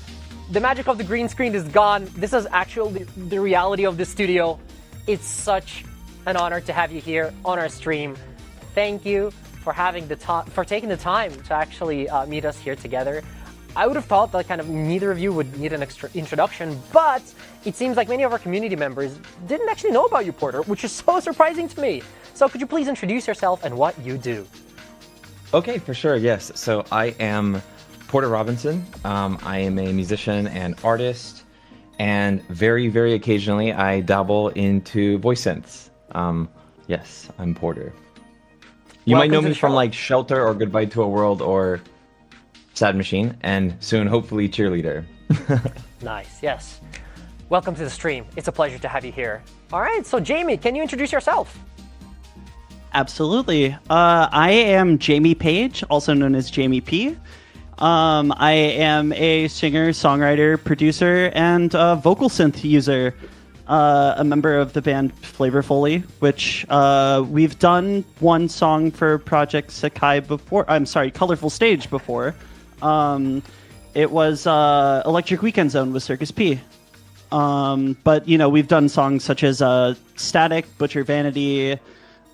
The magic of the green screen is gone. This is actually the reality of the studio. It's such an honor to have you here on our stream. Thank you for taking the time to actually meet us here together. I would have thought that kind of neither of you would need an extra introduction, but it seems like many of our community members didn't actually know about you, Porter, which is so surprising to me. So could you please introduce yourself and what you do? Okay, for sure, yes. So I am Porter Robinson. I am a musician and artist, and very, very occasionally I dabble into voice synths. Yes, I'm Porter. You might know me from like Shelter or Goodbye to a World or Sad Machine, and soon, hopefully, Cheerleader. Nice, yes. Welcome to the stream. It's a pleasure to have you here. All right, so Jamie, can you introduce yourself? Absolutely. I am Jamie Page, also known as Jamie P. I am a singer, songwriter, producer, and vocal synth user. A member of the band Flavorfully, which we've done one song for Project Sakai before. I'm sorry, Colorful Stage before. It was Electric Weekend Zone with Circus P. But, you know, we've done songs such as Static, Butcher Vanity.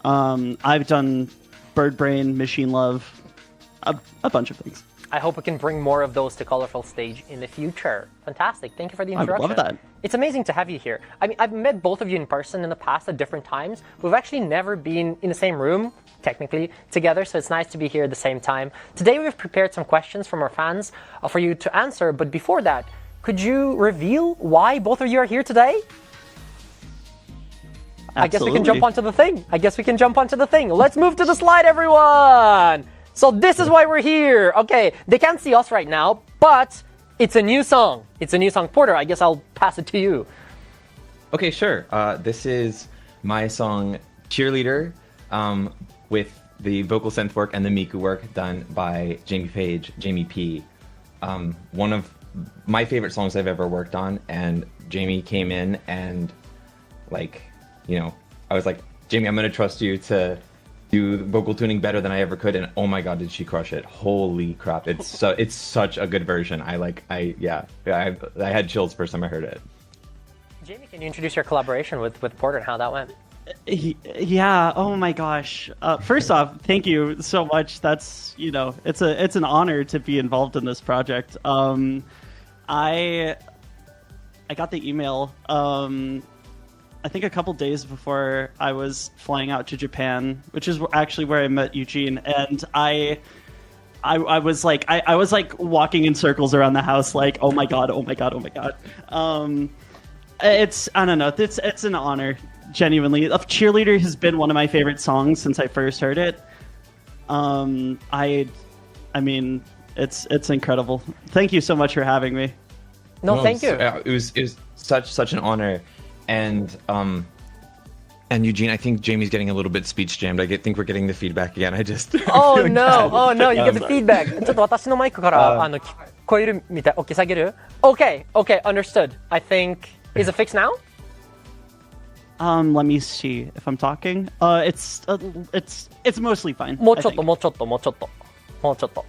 I've done Bird Brain, Machine Love, a bunch of things. I hope we can bring more of those to Colorful Stage in the future. Fantastic. Thank you for the introduction. I would love that. It's amazing to have you here. I mean, I've met both of you in person in the past at different times. We've actually never been in the same room, technically, together, so it's nice to be here at the same time. Today we've prepared some questions from our fans for you to answer, but before that, could you reveal why both of you are here today? Absolutely. I guess we can jump onto the thing. Let's move to the slide, everyone! So this is why we're here. Okay, they can't see us right now, but it's a new song. Porter, I guess I'll pass it to you. Okay, sure. This is my song Cheerleader, with the vocal synth work and the Miku work done by Jamie Page, Jamie P. One of my favorite songs I've ever worked on, and Jamie came in and, like, you know, I was like, Jamie, I'm going to trust you to do vocal tuning better than I ever could, and oh my god, did she crush it. Holy crap, it's such a good version. I had chills first time I heard it. Jamie, can you introduce your collaboration with Porter and how that went? Yeah, oh my gosh. First off, thank you so much. That's, you know, it's an honor to be involved in this project. I got the email I think a couple days before I was flying out to Japan, which is actually where I met Eugene, and I was like walking in circles around the house, like, oh my god. It's, I don't know, it's an honor, genuinely. Cheerleader has been one of my favorite songs since I first heard it. I mean, it's incredible. Thank you so much for having me. No, thank you. It was such an honor. And Eugene, I think Jamie's getting a little bit speech jammed. I think we're getting the feedback again. Oh no, you get the feedback. ちょっと私のマイクから聞こえるみたい。Okay, 下げる? Okay, understood. I think, is it fixed now? Let me see if I'm talking. It's mostly fine. もうちょっと.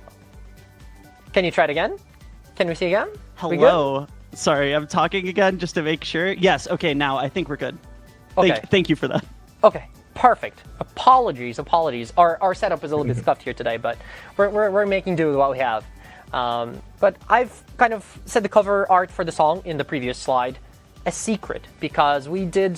Can you try it again? Can we see again? Hello. Sorry, I'm talking again just to make sure. Yes, okay, now I think we're good. Okay. Thank you for that. Okay, perfect. Apologies. Our setup is a little bit scuffed here today, but we're making do with what we have. But I've kind of said the cover art for the song in the previous slide a secret, because we did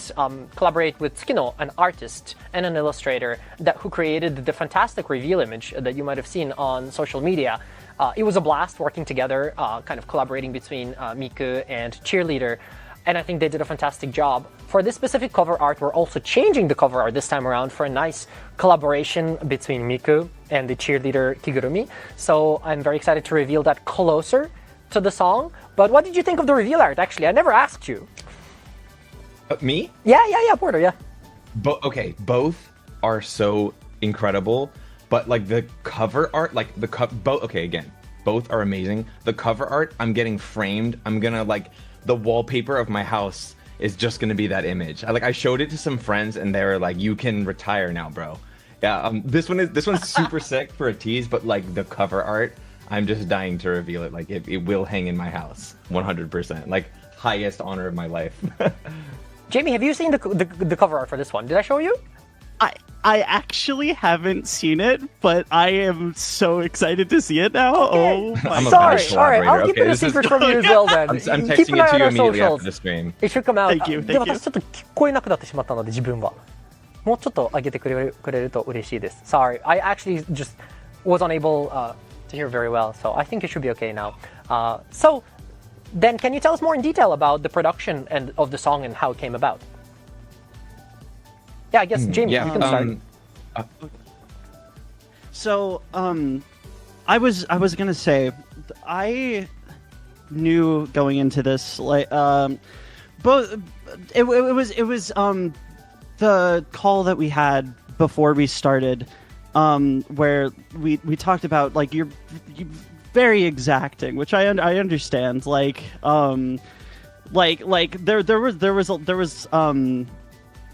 collaborate with Tsukino, an artist and an illustrator who created the fantastic reveal image that you might have seen on social media. It was a blast working together, kind of collaborating between Miku and Cheerleader, and I think they did a fantastic job. For this specific cover art, we're also changing the cover art this time around for a nice collaboration between Miku and the Cheerleader Kigurumi. So I'm very excited to reveal that closer to the song. But what did you think of the reveal art? Actually, I never asked you. Me? Yeah, Porter. Yeah. Okay, both are so incredible, but like the cover art, like both. Okay, again, both are amazing. The cover art, I'm getting framed. I'm gonna like the wallpaper of my house is just gonna be that image. I showed it to some friends, and they were like, "You can retire now, bro." Yeah, this one's super sick for a tease, but like the cover art, I'm just dying to reveal it. Like it will hang in my house, 100%. Like highest honor of my life. Jamie, have you seen the cover art for this one? Did I show you? I actually haven't seen it, but I am so excited to see it now. Okay. Oh my Sorry, gosh. all right, I'll keep it a secret from you as well then. I'm Keep texting an eye it to on you our immediately socials. after the stream. It should come out. Thank you, で thank you. 私ちょっと聞こえなくなってしまったので自分はもうちょっと上げてくれると嬉しいです。Sorry, I actually just was unable to hear very well, so I think it should be okay now. So then, can you tell us more in detail about the production and of the song and how it came about? Yeah, I guess Jamie, you can start. So, I was gonna say, I knew going into this, like, both it was the call that we had before we started, where we talked about like you're very exacting, which I understand, like there was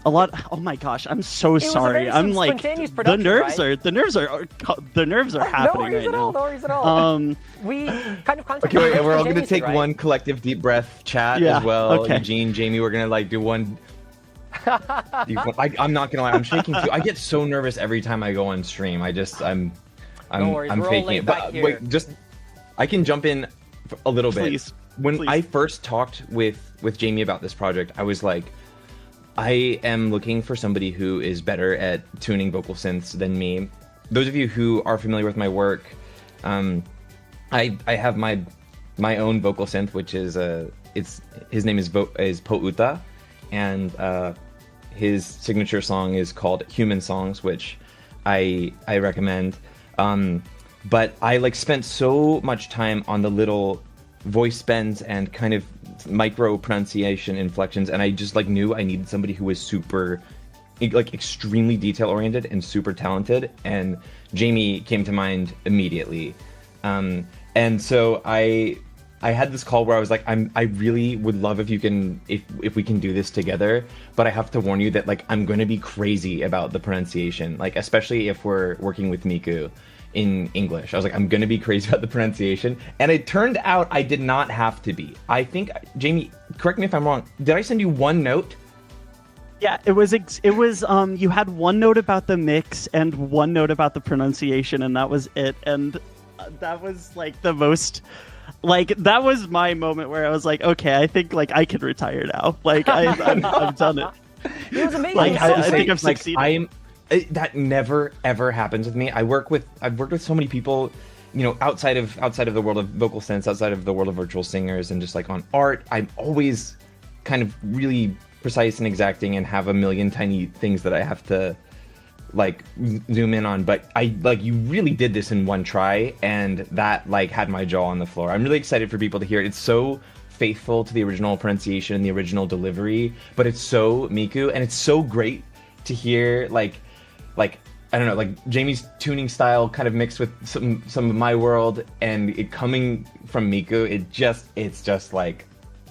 a lot. Oh my gosh, I'm so sorry. I'm like the nerves are happening right now. No worries at all. We kind of Okay, wait, we're all gonna spontaneously, take right? one collective deep breath chat Yeah, as well. okay. Eugene, Jamie, we're gonna like do one. I'm not gonna lie, I'm shaking too. I get so nervous every time I go on stream. I'm No worries, we're all faking laid it. back But here. wait, just I can jump in a little Please, bit. When please. I first talked with Jamie about this project, I was like, I am looking for somebody who is better at tuning vocal synths than me. Those of you who are familiar with my work, I have my own vocal synth, which is his name is Pouta, and his signature song is called Human Songs, which I recommend. But I like spent so much time on the little voice bends and kind of micro pronunciation inflections, and I just like knew I needed somebody who was super like extremely detail oriented and super talented, and Jamie came to mind immediately. And so I had this call where I was like, I really would love if you can if we can do this together, but I have to warn you that like I'm going to be crazy about the pronunciation, like especially if we're working with Miku in English. I was like, I'm going to be crazy about the pronunciation, and it turned out I did not have to be. I think, Jamie, correct me if I'm wrong, did I send you one note? Yeah, it was you had one note about the mix and one note about the pronunciation, and that was it. And that was like the most, like that was my moment where I was like, okay, I think like I can retire now. Like I've done it. It was amazing. Like, I think I've like, succeeded. That never ever happens with me. I've worked with so many people, you know, outside of the world of vocal synths, outside of the world of virtual singers, and just like on art, I'm always kind of really precise and exacting and have a million tiny things that I have to like zoom in on. But you really did this in one try, and that like had my jaw on the floor. I'm really excited for people to hear it. It's so faithful to the original pronunciation and the original delivery, but it's so Miku, and it's so great to hear like I don't know, like Jamie's tuning style kind of mixed with some of my world, and it coming from Miku, it's just like,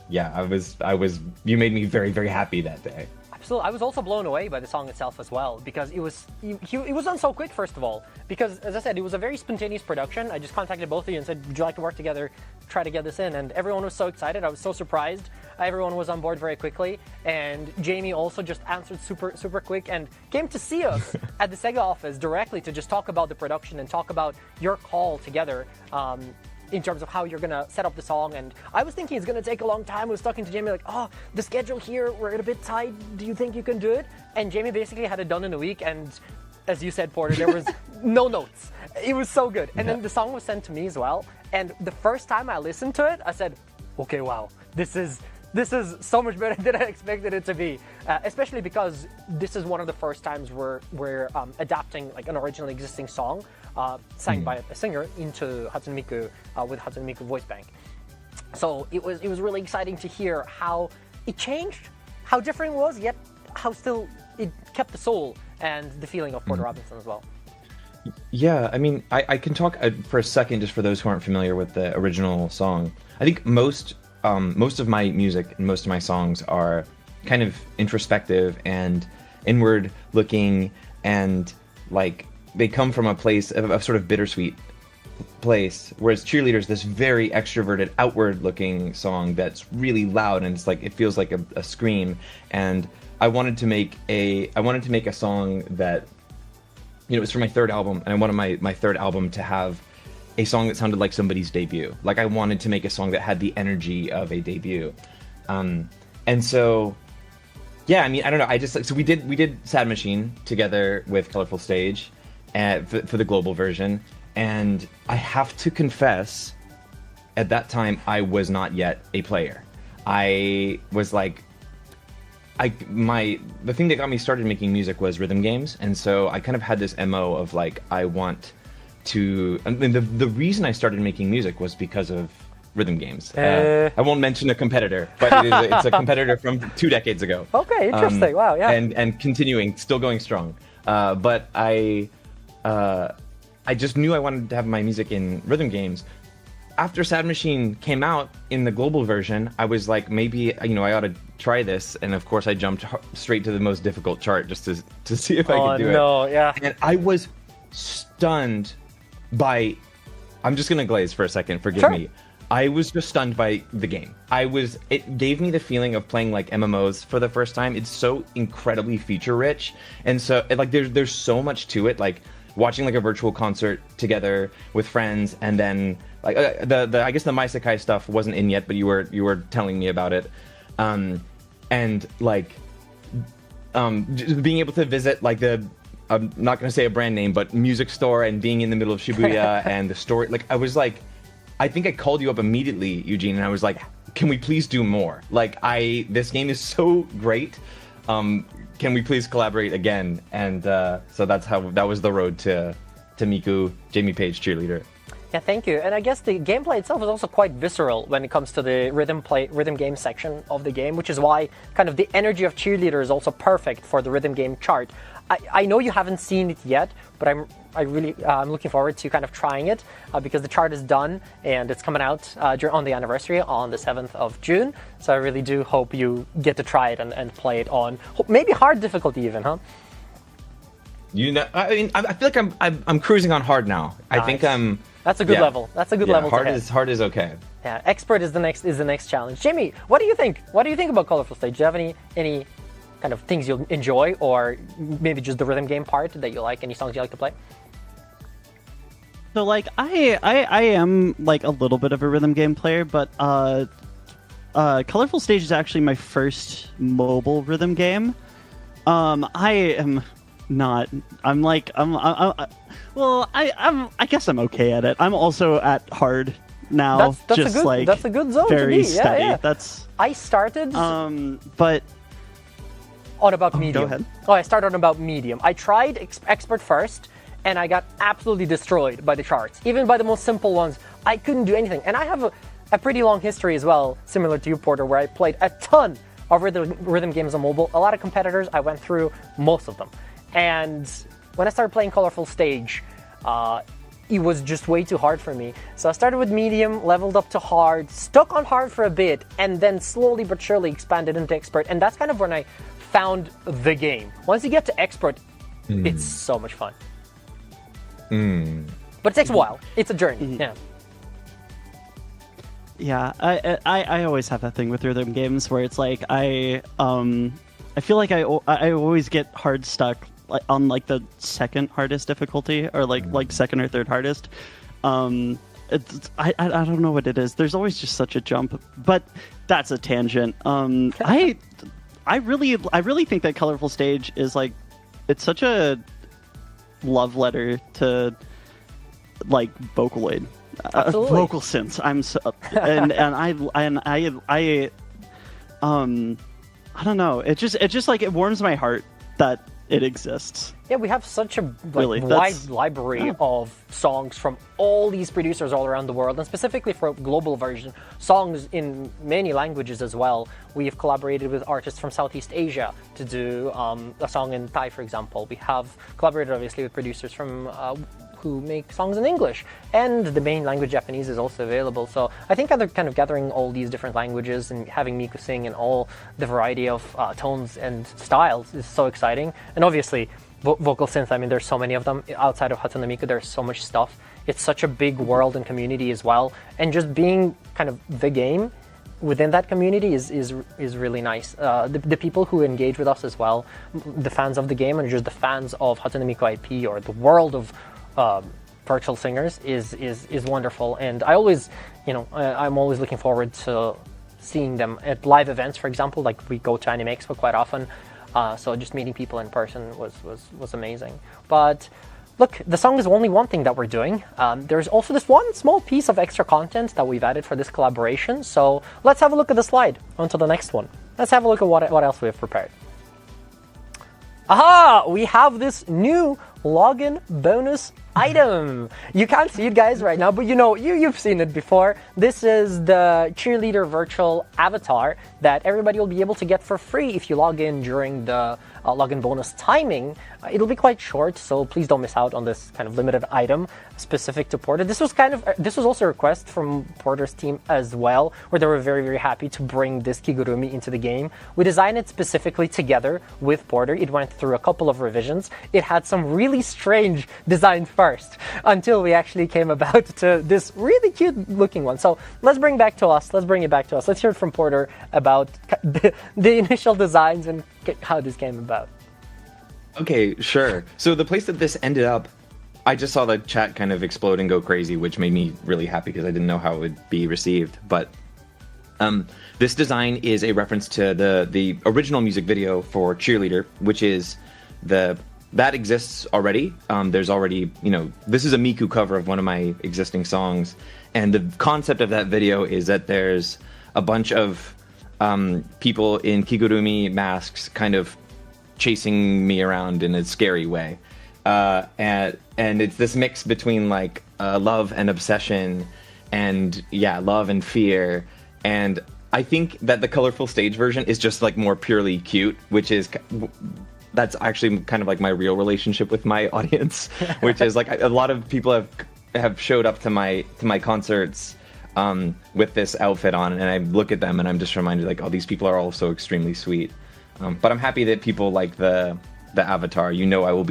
yeah, I was you made me very, very happy that day. Absolutely. I was also blown away by the song itself as well, because it was done so quick, first of all, because as I said, it was a very spontaneous production. I just contacted both of you and said, would you like to work together, try to get this in? And everyone was so excited. I was so surprised. Everyone was on board very quickly, and Jamie also just answered super quick and came to see us at the Sega office directly to just talk about the production and talk about your call together. In terms of how you're gonna set up the song. And I was thinking it's gonna take a long time. I was talking to Jamie like, oh, the schedule here, we're a bit tight. Do you think you can do it? And Jamie basically had it done in a week, and as you said, Porter, there was no notes. It was so good. And then the song was sent to me as well. And the first time I listened to it, I said, okay, wow, this is so much better than I expected it to be. Especially because this is one of the first times we're adapting like an originally existing song sang by a singer into HATSUNE Miku with HATSUNE Miku Voice Bank. So it was really exciting to hear how it changed, how different it was, yet how still it kept the soul and the feeling of Porter Robinson as well. Yeah, I mean, I can talk for a second just for those who aren't familiar with the original song. I think most of my music and most of my songs are kind of introspective and inward looking, and like they come from a place of a sort of bittersweet place, whereas Cheerleaders, this very extroverted, outward looking song that's really loud, and it's like it feels like a scream. And I wanted to make a song that, you know, it was for my third album, and I wanted my third album to have a song that sounded like somebody's debut. Like I wanted to make a song that had the energy of a debut. And so, yeah, I mean, I don't know. I just so we did Sad Machine together with Colorful Stage, for the global version. And I have to confess, at that time I was not yet a player. I was like, the thing that got me started making music was rhythm games, and so I kind of had this MO of like, I want to. I mean, the reason I started making music was because of rhythm games. I won't mention a competitor, but it's a competitor from 2 decades ago. Okay, interesting. Wow, yeah. And continuing, still going strong. But I just knew I wanted to have my music in rhythm games. After Sad Machine came out in the global version, I was like, maybe, you know, I ought to try this. And of course, I jumped straight to the most difficult chart just to see if I could do it. Oh, no, yeah. And I was stunned by... I'm just going to glaze for a second, forgive me. I was just stunned by the game. It gave me the feeling of playing like MMOs for the first time. It's so incredibly feature rich. And so like there's so much to it, like watching like a virtual concert together with friends, and then like I guess the My Sekai stuff wasn't in yet, but you were telling me about it. And like just being able to visit like I'm not going to say a brand name, but music store, and being in the middle of Shibuya and the story, like I was like, I think I called you up immediately, Eugene, and I was like, can we please do more? Like this game is so great. Can we please collaborate again? And so that was the road to Miku, Jamie Page, Cheerleader. Yeah, thank you. And I guess the gameplay itself is also quite visceral when it comes to the rhythm game section of the game, which is why kind of the energy of Cheerleader is also perfect for the rhythm game chart. I know you haven't seen it yet, but I'm looking forward to kind of trying it because the chart is done and it's coming out on the anniversary on the 7th of June. So I really do hope you get to try it and play it on maybe hard difficulty even, huh? You know, I mean, I feel like I'm cruising on hard now. Nice. I think I'm. That's a good level. That's a good level. Hard is okay. Yeah, expert is the next challenge. Jamie, what do you think? What do you think about Colorful Stage? Do you have any kind of things you'll enjoy, or maybe just the rhythm game part that you like? Any songs you like to play? So like I am like a little bit of a rhythm game player, but Colorful Stage is actually my first mobile rhythm game. I am not. I'm I guess I'm okay at it. I'm also at hard now. That's a good zone very to be. steady. Yeah. I started. But. On about medium. Go ahead. Oh, I started on about medium. I tried expert first, and I got absolutely destroyed by the charts. Even by the most simple ones, I couldn't do anything. And I have a pretty long history as well, similar to you, Porter, where I played a ton of rhythm games on mobile. A lot of competitors, I went through most of them. And when I started playing Colorful Stage, it was just way too hard for me. So I started with medium, leveled up to hard, stuck on hard for a bit, and then slowly but surely expanded into expert. And that's kind of when I found the game. Once you get to expert, it's so much fun. But it takes a while. It's a journey. Yeah. Yeah, I always have that thing with rhythm games where it's like I feel like I always get hard stuck on like the second hardest difficulty, or like second or third hardest. I don't know what it is. There's always just such a jump, but that's a tangent. I really think that Colorful Stage is like, it's such a love letter to like Vocaloid, vocal synths. I'm so I don't know. It just like it warms my heart that it exists. Yeah, we have such a Really, wide that's- library yeah. of songs from all these producers all around the world, and specifically for global version, songs in many languages as well. We have collaborated with artists from Southeast Asia to do a song in Thai, for example. We have collaborated, obviously, with producers from who make songs in English, and the main language Japanese is also available. So I think kind of gathering all these different languages and having Miku sing in all the variety of tones and styles is so exciting. And obviously, vocal synth, I mean, there's so many of them outside of HATSUNE MIKU. There's so much stuff. It's such a big world and community as well, and just being kind of the game within that community is really nice. The people who engage with us as well, the fans of the game and just the fans of HATSUNE MIKU IP or the world of virtual singers is wonderful. And I always, I'm always looking forward to seeing them at live events, for example. Like we go to Anime Expo quite often, so just meeting people in person was amazing. But look, the song is only one thing that we're doing. There's also this one small piece of extra content that we've added for this collaboration. So let's have a look at the slide. On to the next one. Let's have a look at what else we have prepared. Aha! We have this new login bonus item. You can't see it, guys, right now, but you've seen it before. This is the cheerleader virtual avatar that everybody will be able to get for free if you log in during the login bonus timing. It'll be quite short, so please don't miss out on this kind of limited item specific to Porter. This was also a request from Porter's team as well, where they were very, very happy to bring this Kigurumi into the game. We designed it specifically together with Porter. It went through a couple of revisions. It had some really strange designs first until we actually came about to this really cute looking one. So let's bring it back to us. Let's hear it from Porter about the initial designs and how this came about. Okay, sure. So the place that this ended up, I just saw the chat kind of explode and go crazy, which made me really happy because I didn't know how it would be received. But this design is a reference to the original music video for Cheerleader, which is that exists already. There's already, this is a Miku cover of one of my existing songs. And the concept of that video is that there's a bunch of people in Kigurumi masks kind of chasing me around in a scary way. And it's this mix between like love and obsession and love and fear. And I think that the colorful stage version is just like more purely cute, that's actually kind of like my real relationship with my audience, which is like a lot of people have showed up to my concerts with this outfit on, and I look at them and I'm just reminded like, oh, these people are all so extremely sweet. But I'm happy that people like the avatar. I will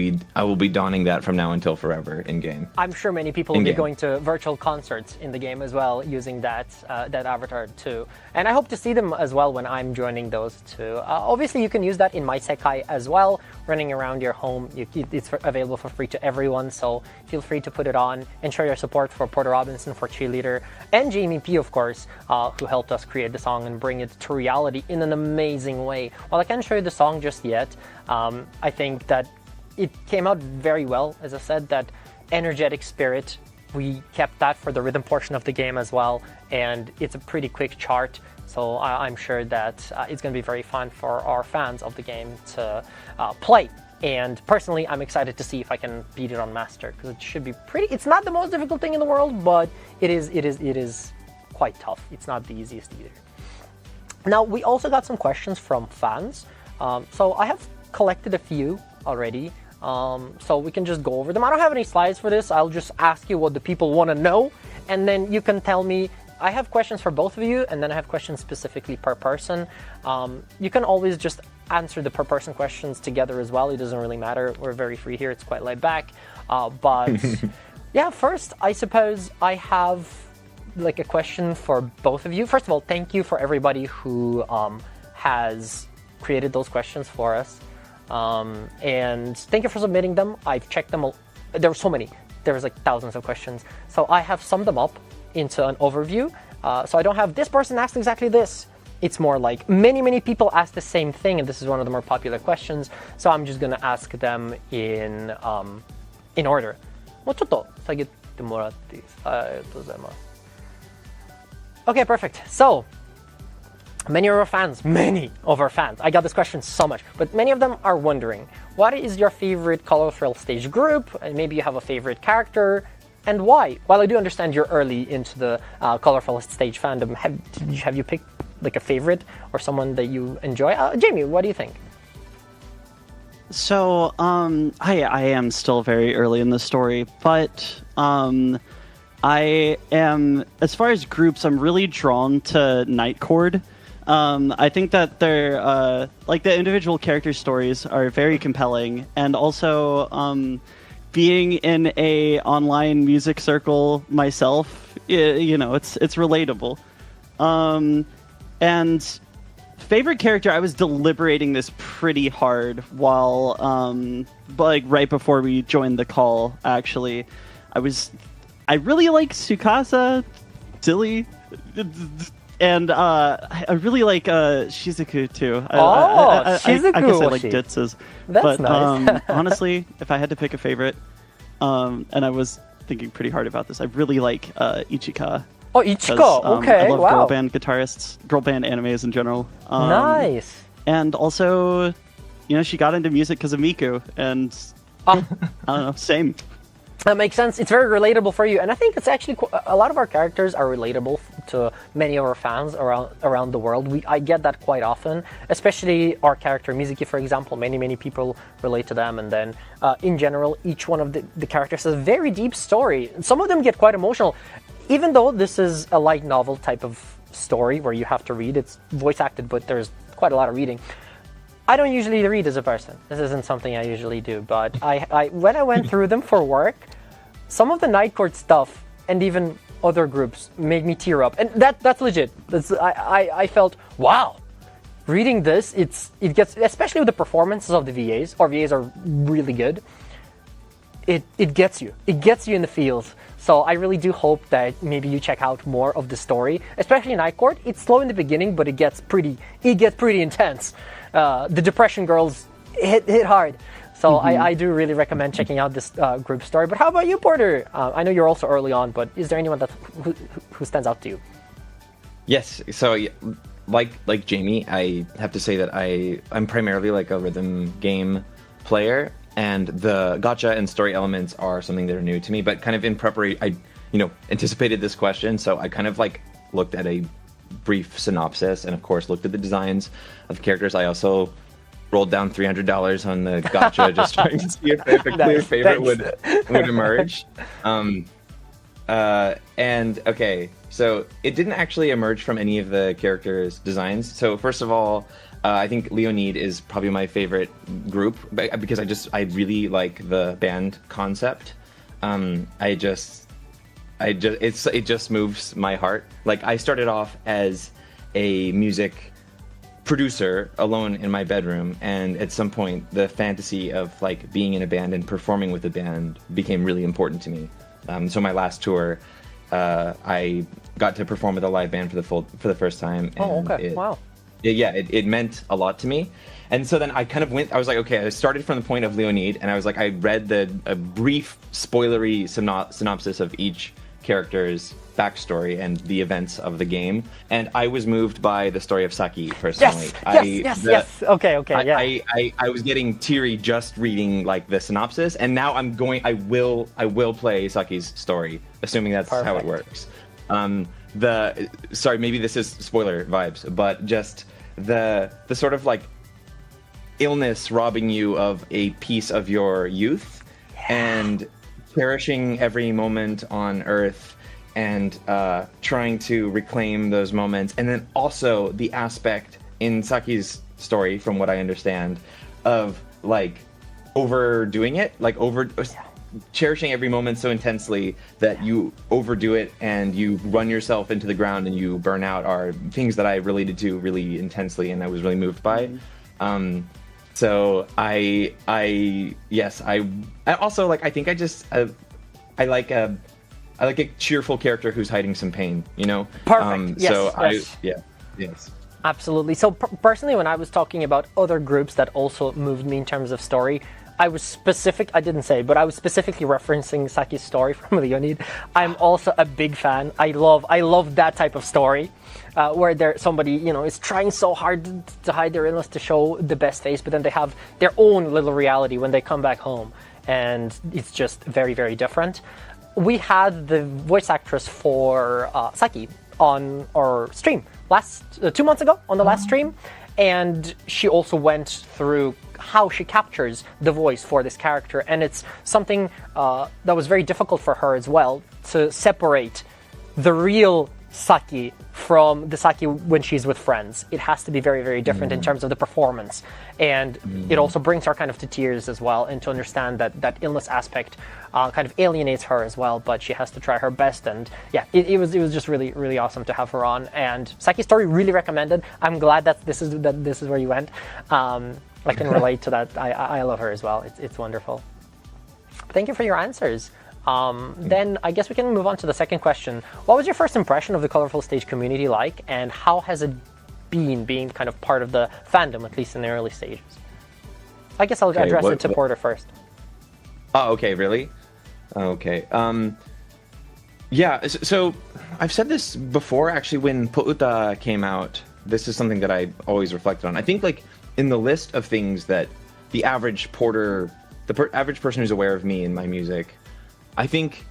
be donning that from now until forever in game. I'm sure many people will be going to virtual concerts in the game as well, using that avatar too. And I hope to see them as well when I'm joining those too. Obviously, you can use that in My Sekai as well, running around your home. It's available for free to everyone, so feel free to put it on and show your support for Porter Robinson, for Cheerleader, and Jamie P, of course, who helped us create the song and bring it to reality in an amazing way. While I can't show you the song just yet, I think that it came out very well. As I said, that energetic spirit, we kept that for the rhythm portion of the game as well, and it's a pretty quick chart, so I'm sure that it's going to be very fun for our fans of the game to play. And personally, I'm excited to see if I can beat it on Master, because it should be it's not the most difficult thing in the world, but it is quite tough. It's not the easiest either. Now, we also got some questions from fans, so I have collected a few already, so we can just go over them. I don't have any slides for this. I'll just ask you what the people want to know, and then you can tell me. I have questions for both of you, and then I have questions specifically per person. You can always just answer the per person questions together as well. It doesn't really matter. We're very free here. It's quite laid back. But yeah, first, I suppose I have like a question for both of you. First of all, thank you for everybody who has created those questions for us. And thank you for submitting them. I've checked them. There were so many. There was like thousands of questions. So I have summed them up into an overview. So I don't have this person asked exactly this. It's more like many people ask the same thing, and this is one of the more popular questions. So I'm just gonna ask them in order. もうちょっと下げてもらっていいですか？ありがとうございます。Okay, perfect. So many of our fans, I got this question so much, but many of them are wondering, what is your favorite Colorful Stage group? And maybe you have a favorite character, and why? While I do understand you're early into the Colorful Stage fandom, have you picked like a favorite or someone that you enjoy? Jamie, what do you think? So, I am still very early in the story, but I am, as far as groups, I'm really drawn to Night Court. I think that they're, like, the individual character stories are very compelling, and also, being in a online music circle myself, you know, it's relatable. And favorite character, I was deliberating this pretty hard while, like, right before we joined the call, actually. I really like Tsukasa, Dilly, and I really like Shizuku too. Shizuku! I guess I like Ditsus. That's but nice. honestly, if I had to pick a favorite, and I was thinking pretty hard about this, I really like Ichika. Oh, Ichiko! Okay, I love wow. girl band guitarists, girl band animes in general. Nice. And also, you know, she got into music because of Miku, and I don't know, same. That makes sense. It's very relatable for you, and I think it's actually a lot of our characters are relatable to many of our fans around the world. I get that quite often, especially our character Mizuki, for example. Many people relate to them, and then in general, each one of the characters has a very deep story. Some of them get quite emotional, even though this is a light novel type of story where you have to read. It's voice acted, but there's quite a lot of reading. I don't usually read as a person. This isn't something I usually do, but I when I went through them for work, some of the Night Court stuff and even other groups made me tear up, and that's legit. I felt, wow, reading this, it gets, especially with the performances of the VAs. Our VAs are really good. It gets you in the feels. So I really do hope that maybe you check out more of the story, especially Night Court. It's slow in the beginning, but it gets pretty intense. The Depression Girls hit hard. So I do really recommend checking out this group story. But how about you, Porter? I know you're also early on, but is there anyone who stands out to you? Yes. So, like Jamie, I have to say that I'm primarily like a rhythm game player, and the gacha and story elements are something that are new to me. But kind of in preparation, I anticipated this question, so I kind of like looked at a brief synopsis, and of course looked at the designs of the characters. I also rolled down $300 on the gacha just trying to see if a clear favorite would emerge. And okay, so it didn't actually emerge from any of the characters' designs. So first of all, I think Leonid is probably my favorite group because I really like the band concept. It just moves my heart. Like, I started off as a music producer alone in my bedroom, and at some point the fantasy of like being in a band and performing with a band became really important to me. So my last tour, I got to perform with a live band for the first time. And Wow. It meant a lot to me. And so then I kind of I was like, okay, I started from the point of Leonid, and I was like, I read a brief spoilery synopsis of each character's backstory and the events of the game, and I was moved by the story of Saki personally. Yes. Okay. I was getting teary just reading like the synopsis, and now I will play Saki's story, assuming that's Perfect. how it works. Sorry, maybe this is spoiler vibes, but just the sort of like illness robbing you of a piece of your youth, and cherishing every moment on Earth, and trying to reclaim those moments. And then also the aspect in Saki's story, from what I understand, of like overdoing it, like cherishing every moment so intensely that you overdo it and you run yourself into the ground and you burn out, are things that I related to really intensely and I was really moved by. So I also like, I think I like a cheerful character who's hiding some pain, you know? Perfect. Yes. Absolutely. So personally, when I was talking about other groups that also moved me in terms of story, I didn't say, but I was specifically referencing Saki's story from Leonid. I'm also a big fan. I love that type of story, where somebody is trying so hard to hide their illness to show the best face, but then they have their own little reality when they come back home, and it's just very, very different. We had the voice actress for Saki on our stream 2 months ago on the last stream, and she also went through how she captures the voice for this character, and it's something that was very difficult for her as well, to separate the real Saki from the Saki when she's with friends. It has to be very, very different in terms of the performance, and it also brings her kind of to tears as well, and to understand that illness aspect kind of alienates her as well, but she has to try her best. And yeah, it was just really, really awesome to have her on. And Saki's story, really recommended. I'm glad that this is where you went. I can relate to that. I love her as well. It's wonderful. Thank you for your answers. Then I guess we can move on to the second question. What was your first impression of the Colorful Stage community like, and how has it been being kind of part of the fandom, at least in the early stages? I guess I'll address it to Porter first. Oh, okay, really? Okay. Yeah, so I've said this before, actually, when Pouta came out. This is something that I always reflected on. I think, like, in the list of things that the average Porter, average person who's aware of me and my music, I think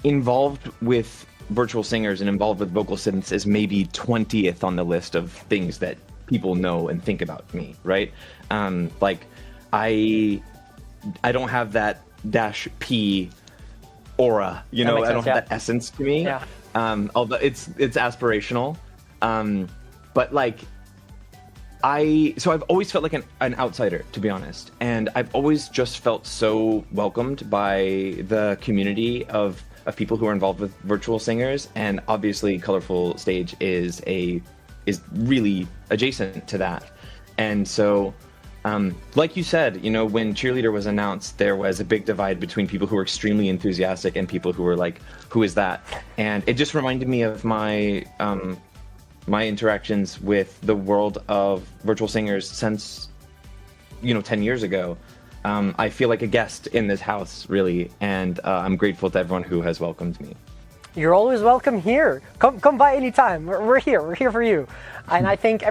involved with virtual singers and involved with vocal synths is maybe 20th on the list of things that people know and think about me, right? Like, I don't have that -P aura, I don't have that essence to me. Yeah. Although it's aspirational. But like, so I've always felt like an outsider, to be honest, and I've always just felt so welcomed by the community of people who are involved with virtual singers, and obviously Colorful Stage is really adjacent to that. And so, like you said, when Cheerleader was announced, there was a big divide between people who were extremely enthusiastic and people who were like, "Who is that?" And it just reminded me of my interactions with the world of virtual singers since 10 years ago. I feel like a guest in this house, really, and I'm grateful to everyone who has welcomed me. You're always welcome here. Come by anytime. We're here. We're here for you. And I think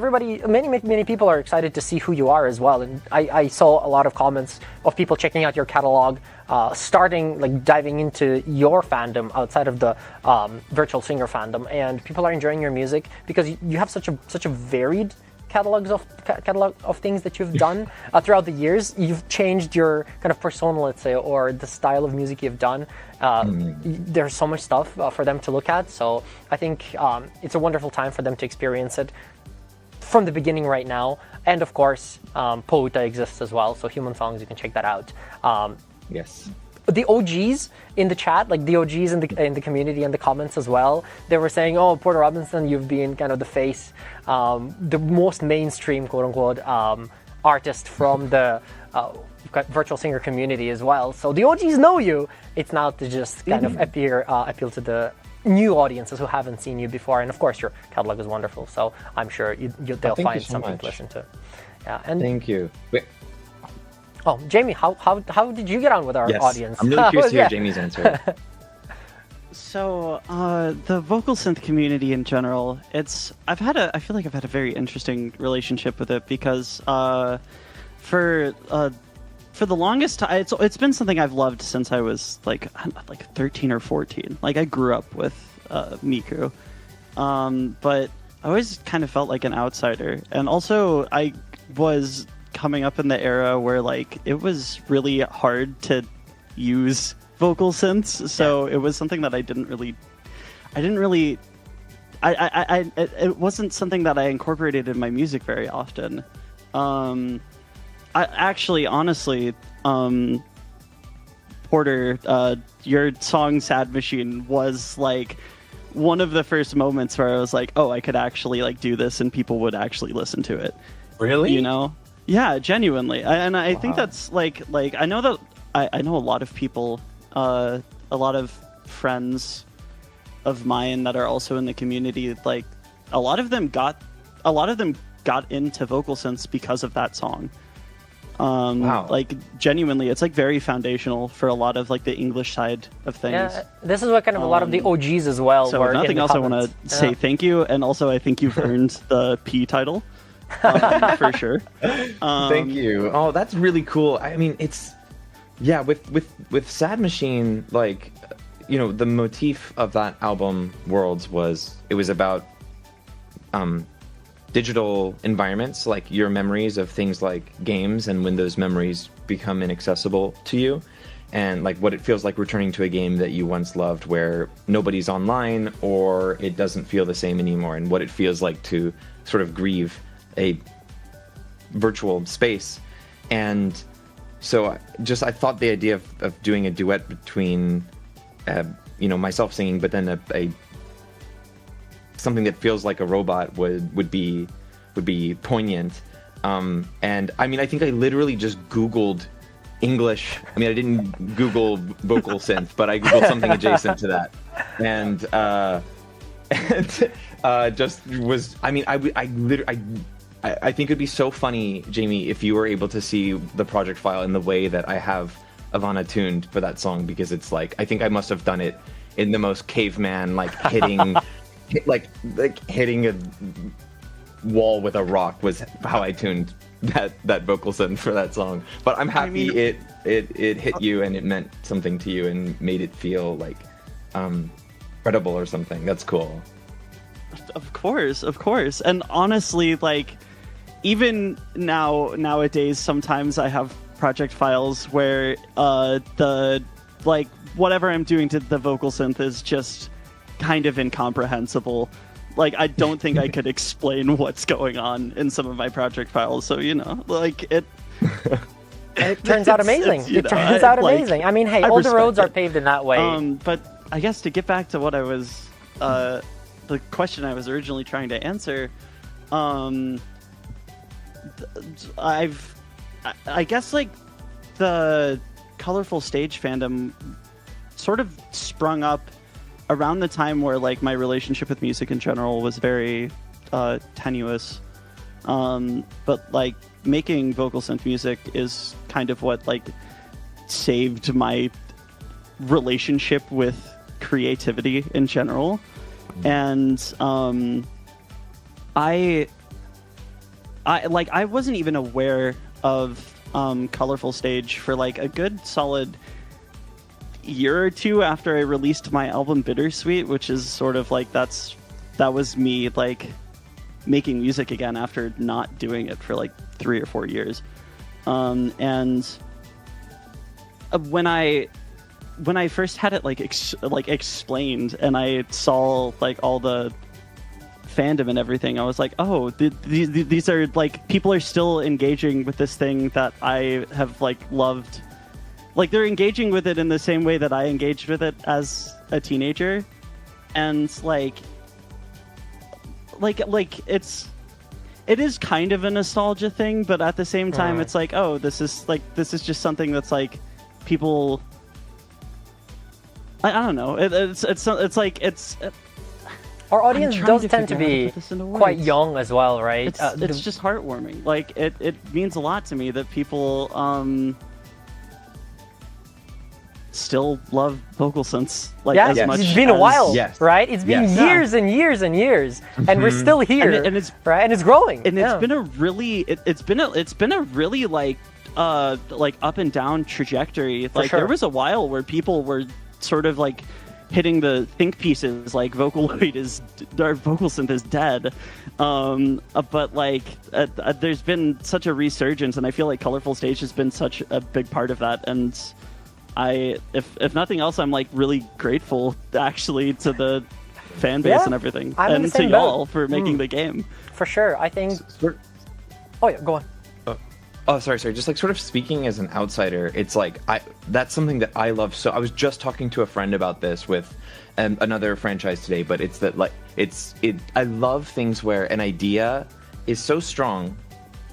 many people are excited to see who you are as well. And I saw a lot of comments of people checking out your catalog, diving into your fandom outside of the virtual singer fandom. And people are enjoying your music because you have such a varied catalog of things that you've done throughout the years. You've changed your kind of persona, let's say, or the style of music you've done. There's so much stuff for them to look at. So I think it's a wonderful time for them to experience it from the beginning right now. And of course, Pouta exists as well. So Human Songs, you can check that out. Yes. The OGs in the chat, like the OGs in the community and the comments as well, they were saying, "Oh, Porter Robinson, you've been kind of the face, the most mainstream, quote unquote, artist from the virtual singer community as well." So the OGs know you. It's now to just kind of appeal to the new audiences who haven't seen you before. And of course, your catalog is wonderful. So I'm sure they'll find something to listen to. Yeah. And thank you. Wait. Oh, Jamie, how did you get on with our audience? I'm really curious to hear Jamie's answer. So, the vocal synth community in general, I feel like I've had a very interesting relationship with it because, for the longest time, it's been something I've loved since I was like 13 or 14. Like, I grew up with Miku, but I always kind of felt like an outsider, and also I was coming up in the era where like it was really hard to use vocal synths, so it was something that it wasn't something that I incorporated in my music very often. Honestly, Porter, your song "Sad Machine" was like one of the first moments where I was like, oh, I could actually like do this and people would actually listen to it. Really? Yeah, genuinely. I think that's like I know that I know a lot of people, a lot of friends of mine that are also in the community. Like a lot of them got into vocal synths because of that song. Wow. Like genuinely, it's like very foundational for a lot of like the English side of things. Yeah, this is what kind of a lot of the OGs as well. So were if in nothing the else, I want comments. to say thank you, and also I think you've earned the P title for sure. Thank you. Oh, that's really cool. I mean, it's yeah. With Sad Machine, like, you know, the motif of that album, Worlds, was about digital environments, like your memories of things like games, and when those memories become inaccessible to you, and like what it feels like returning to a game that you once loved where nobody's online or it doesn't feel the same anymore, and what it feels like to sort of grieve a virtual space. And so I thought the idea of doing a duet between you know, myself singing, but then a something that feels like a robot would be poignant. And I mean, I think I literally just Googled English. I mean, I didn't Google vocal synth, but I Googled something adjacent to that, and just was. I mean, I think it'd be so funny, Jamie, if you were able to see the project file in the way that I have Ivana tuned for that song, because it's like, I think I must have done it in the most caveman, like hitting. Like hitting a wall with a rock was how I tuned that vocal synth for that song. But I'm happy it hit you and it meant something to you and made it feel like credible or something. That's cool. Of course. And honestly, like, even nowadays, sometimes I have project files where the like whatever I'm doing to the vocal synth is just kind of incomprehensible. Like, I don't think I could explain what's going on in some of my project files. So, you know, like it turns out amazing. It turns out amazing. I mean, hey, all the roads are paved in that way. But I guess to get back to what I was, the question I was originally trying to answer, I guess like the Colorful Stage fandom sort of sprung up around the time where like my relationship with music in general was very tenuous, but like making vocal synth music is kind of what like saved my relationship with creativity in general. And I wasn't even aware of Colorful Stage for like a good solid year or two after I released my album Bittersweet, which is sort of like that was me like making music again after not doing it for like 3 or 4 years. And when I first had it like explained and I saw like all the fandom and everything, I was like, oh, these are like, people are still engaging with this thing that I have like loved. Like, they're engaging with it in the same way that I engaged with it as a teenager. And like it is kind of a nostalgia thing, but at the same time it's like, oh, this is just something that's like people, I don't know. It's like our audience does tend to be quite young as well, right? It's just heartwarming. Like, it means a lot to me that people still love vocal synths as much. It's been a while, yes. right? It's been years and years and years, and we're still here, and it's right, and it's growing. And it's been a really, it's been a really like up and down trajectory. Like, there was a while where people were sort of like hitting the think pieces, like Vocaloid our vocal synth is dead. But like there's been such a resurgence, and I feel like Colorful Stage has been such a big part of that. And if nothing else, I'm like really grateful actually to the fan base and everything, and to y'all for making the game. For sure, I think. Oh yeah, go on. Oh, sorry. Just like sort of speaking as an outsider, it's like that's something that I love. So I was just talking to a friend about this with another franchise today, but it's that like I love things where an idea is so strong,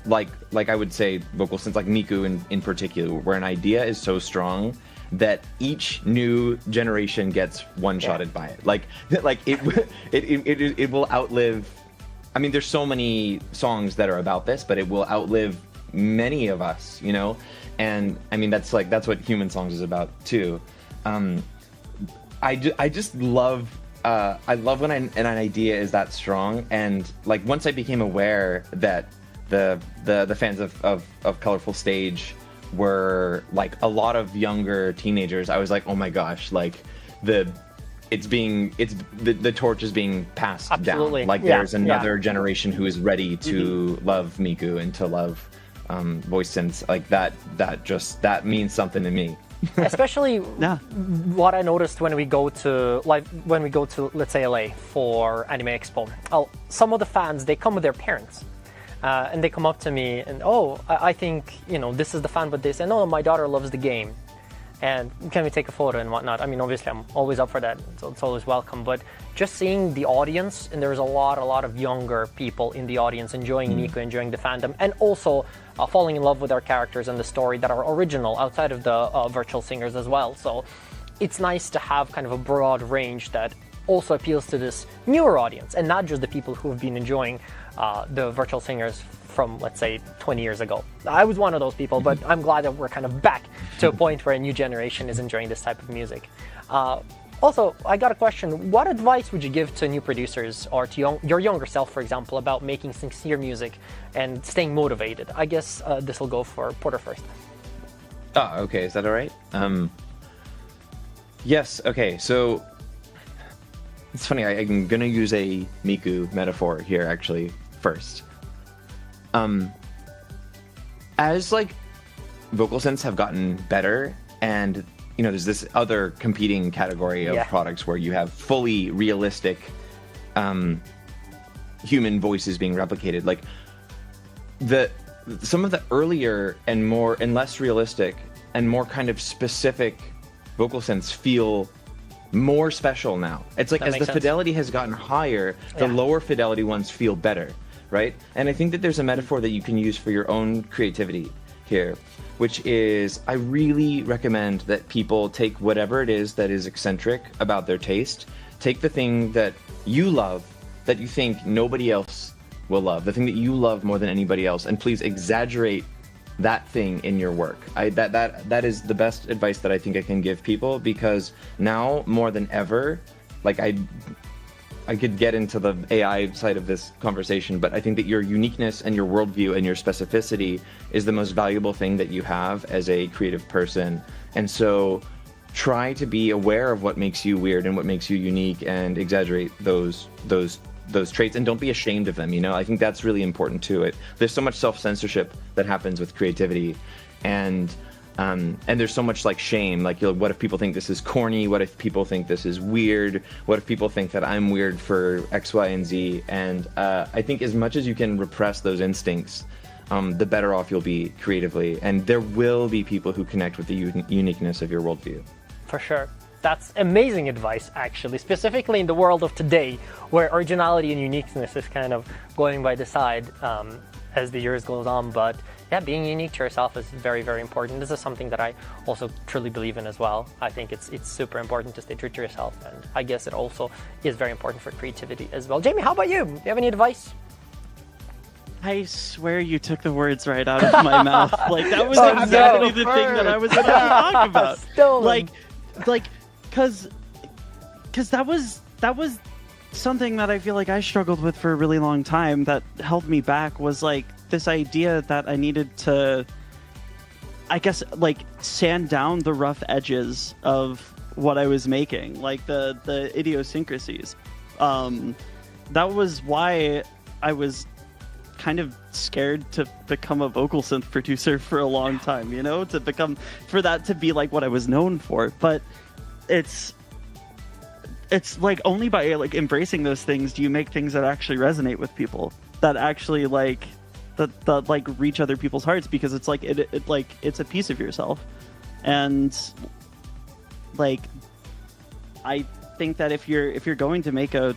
like I would say vocal synths, like Miku in particular, where an idea is so strong that each new generation gets one-shotted by it. Like it will outlive. I mean, there's so many songs that are about this, but it will outlive many of us, you know. And I mean, that's what Human Songs is about too. I just love I love when an idea is that strong, and like once I became aware that the fans of Colorful Stage were like a lot of younger teenagers, I was like, oh my gosh, like the torch is being passed Absolutely. down. Like there's another generation who is ready to love Miku and to love voice synths. Like that means something to me. Especially what I noticed when we go to let's say LA for Anime Expo. Some of the fans, they come with their parents. And they come up to me and, I think, this is the fan with this, and my daughter loves the game, and can we take a photo and whatnot. I mean, obviously I'm always up for that, so it's always welcome, but just seeing the audience, and there's a lot of younger people in the audience enjoying Miku, enjoying the fandom, and also falling in love with our characters and the story that are original outside of the virtual singers as well. So it's nice to have kind of a broad range that also appeals to this newer audience, and not just the people who have been enjoying the virtual singers from, let's say, 20 years ago. I was one of those people, but I'm glad that we're kind of back to a point where a new generation is enjoying this type of music. Also, I got a question. What advice would you give to new producers, or to your younger self, for example, about making sincere music and staying motivated? I guess this will go for Porter first. Oh, okay. Is that all right? Yes. Okay. So it's funny. I'm gonna use a Miku metaphor here, actually, first. As like vocal synths have gotten better, and there's this other competing category of products where you have fully realistic human voices being replicated. Like some of the earlier and less realistic and more kind of specific vocal synths feel more special now. It's like, as the fidelity has gotten higher, the lower fidelity ones feel better, right? And I think that there's a metaphor that you can use for your own creativity here, which is, I really recommend that people take whatever it is that is eccentric about their taste, take the thing that you love, that you think nobody else will love, the thing that you love more than anybody else, and please exaggerate that thing in your work. That is the best advice that I think I can give people, because now more than ever, like I could get into the AI side of this conversation, but I think that your uniqueness and your worldview and your specificity is the most valuable thing that you have as a creative person. And so try to be aware of what makes you weird and what makes you unique, and exaggerate those traits, and don't be ashamed of them. I think that's really important too. There's so much self-censorship that happens with creativity, and there's so much like shame, like, what if people think this is corny? What if people think this is weird? What if people think that I'm weird for X, Y, and Z? And I think as much as you can repress those instincts, the better off you'll be creatively. And there will be people who connect with the uniqueness of your worldview. For sure. That's amazing advice, actually, specifically in the world of today, where originality and uniqueness is kind of going by the side as the years goes on. But yeah, being unique to yourself is very, very important. This is something that I also truly believe in as well. I think it's super important to stay true to yourself, and I guess it also is very important for creativity as well. Jamie, how about you? Do you have any advice? I swear you took the words right out of my mouth. Like, that was exactly the thing that I was about to talk about. Because that was something that I feel like I struggled with for a really long time, that held me back, was like this idea that I needed to, I guess, like, sand down the rough edges of what I was making, like the idiosyncrasies. That was why I was kind of scared to become a vocal synth producer for a long time, for that to be like what I was known for. But it's like only by like embracing those things do you make things that actually resonate with people, that actually like that like reach other people's hearts, because it's like it like it's a piece of yourself. And like, I think that if you're going to make a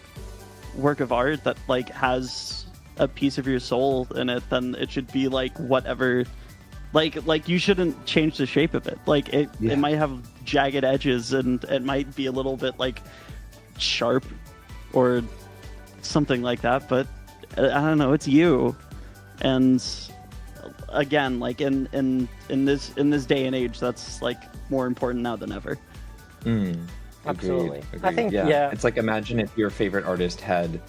work of art that like has a piece of your soul in it, then it should be like whatever, like you shouldn't change the shape of it. Like it might have jagged edges, and it might be a little bit like sharp or something like that, but I don't know, it's you. And again, like in this day and age, that's like more important now than ever. Absolutely. Agreed. I think yeah. It's like, imagine if your favorite artist had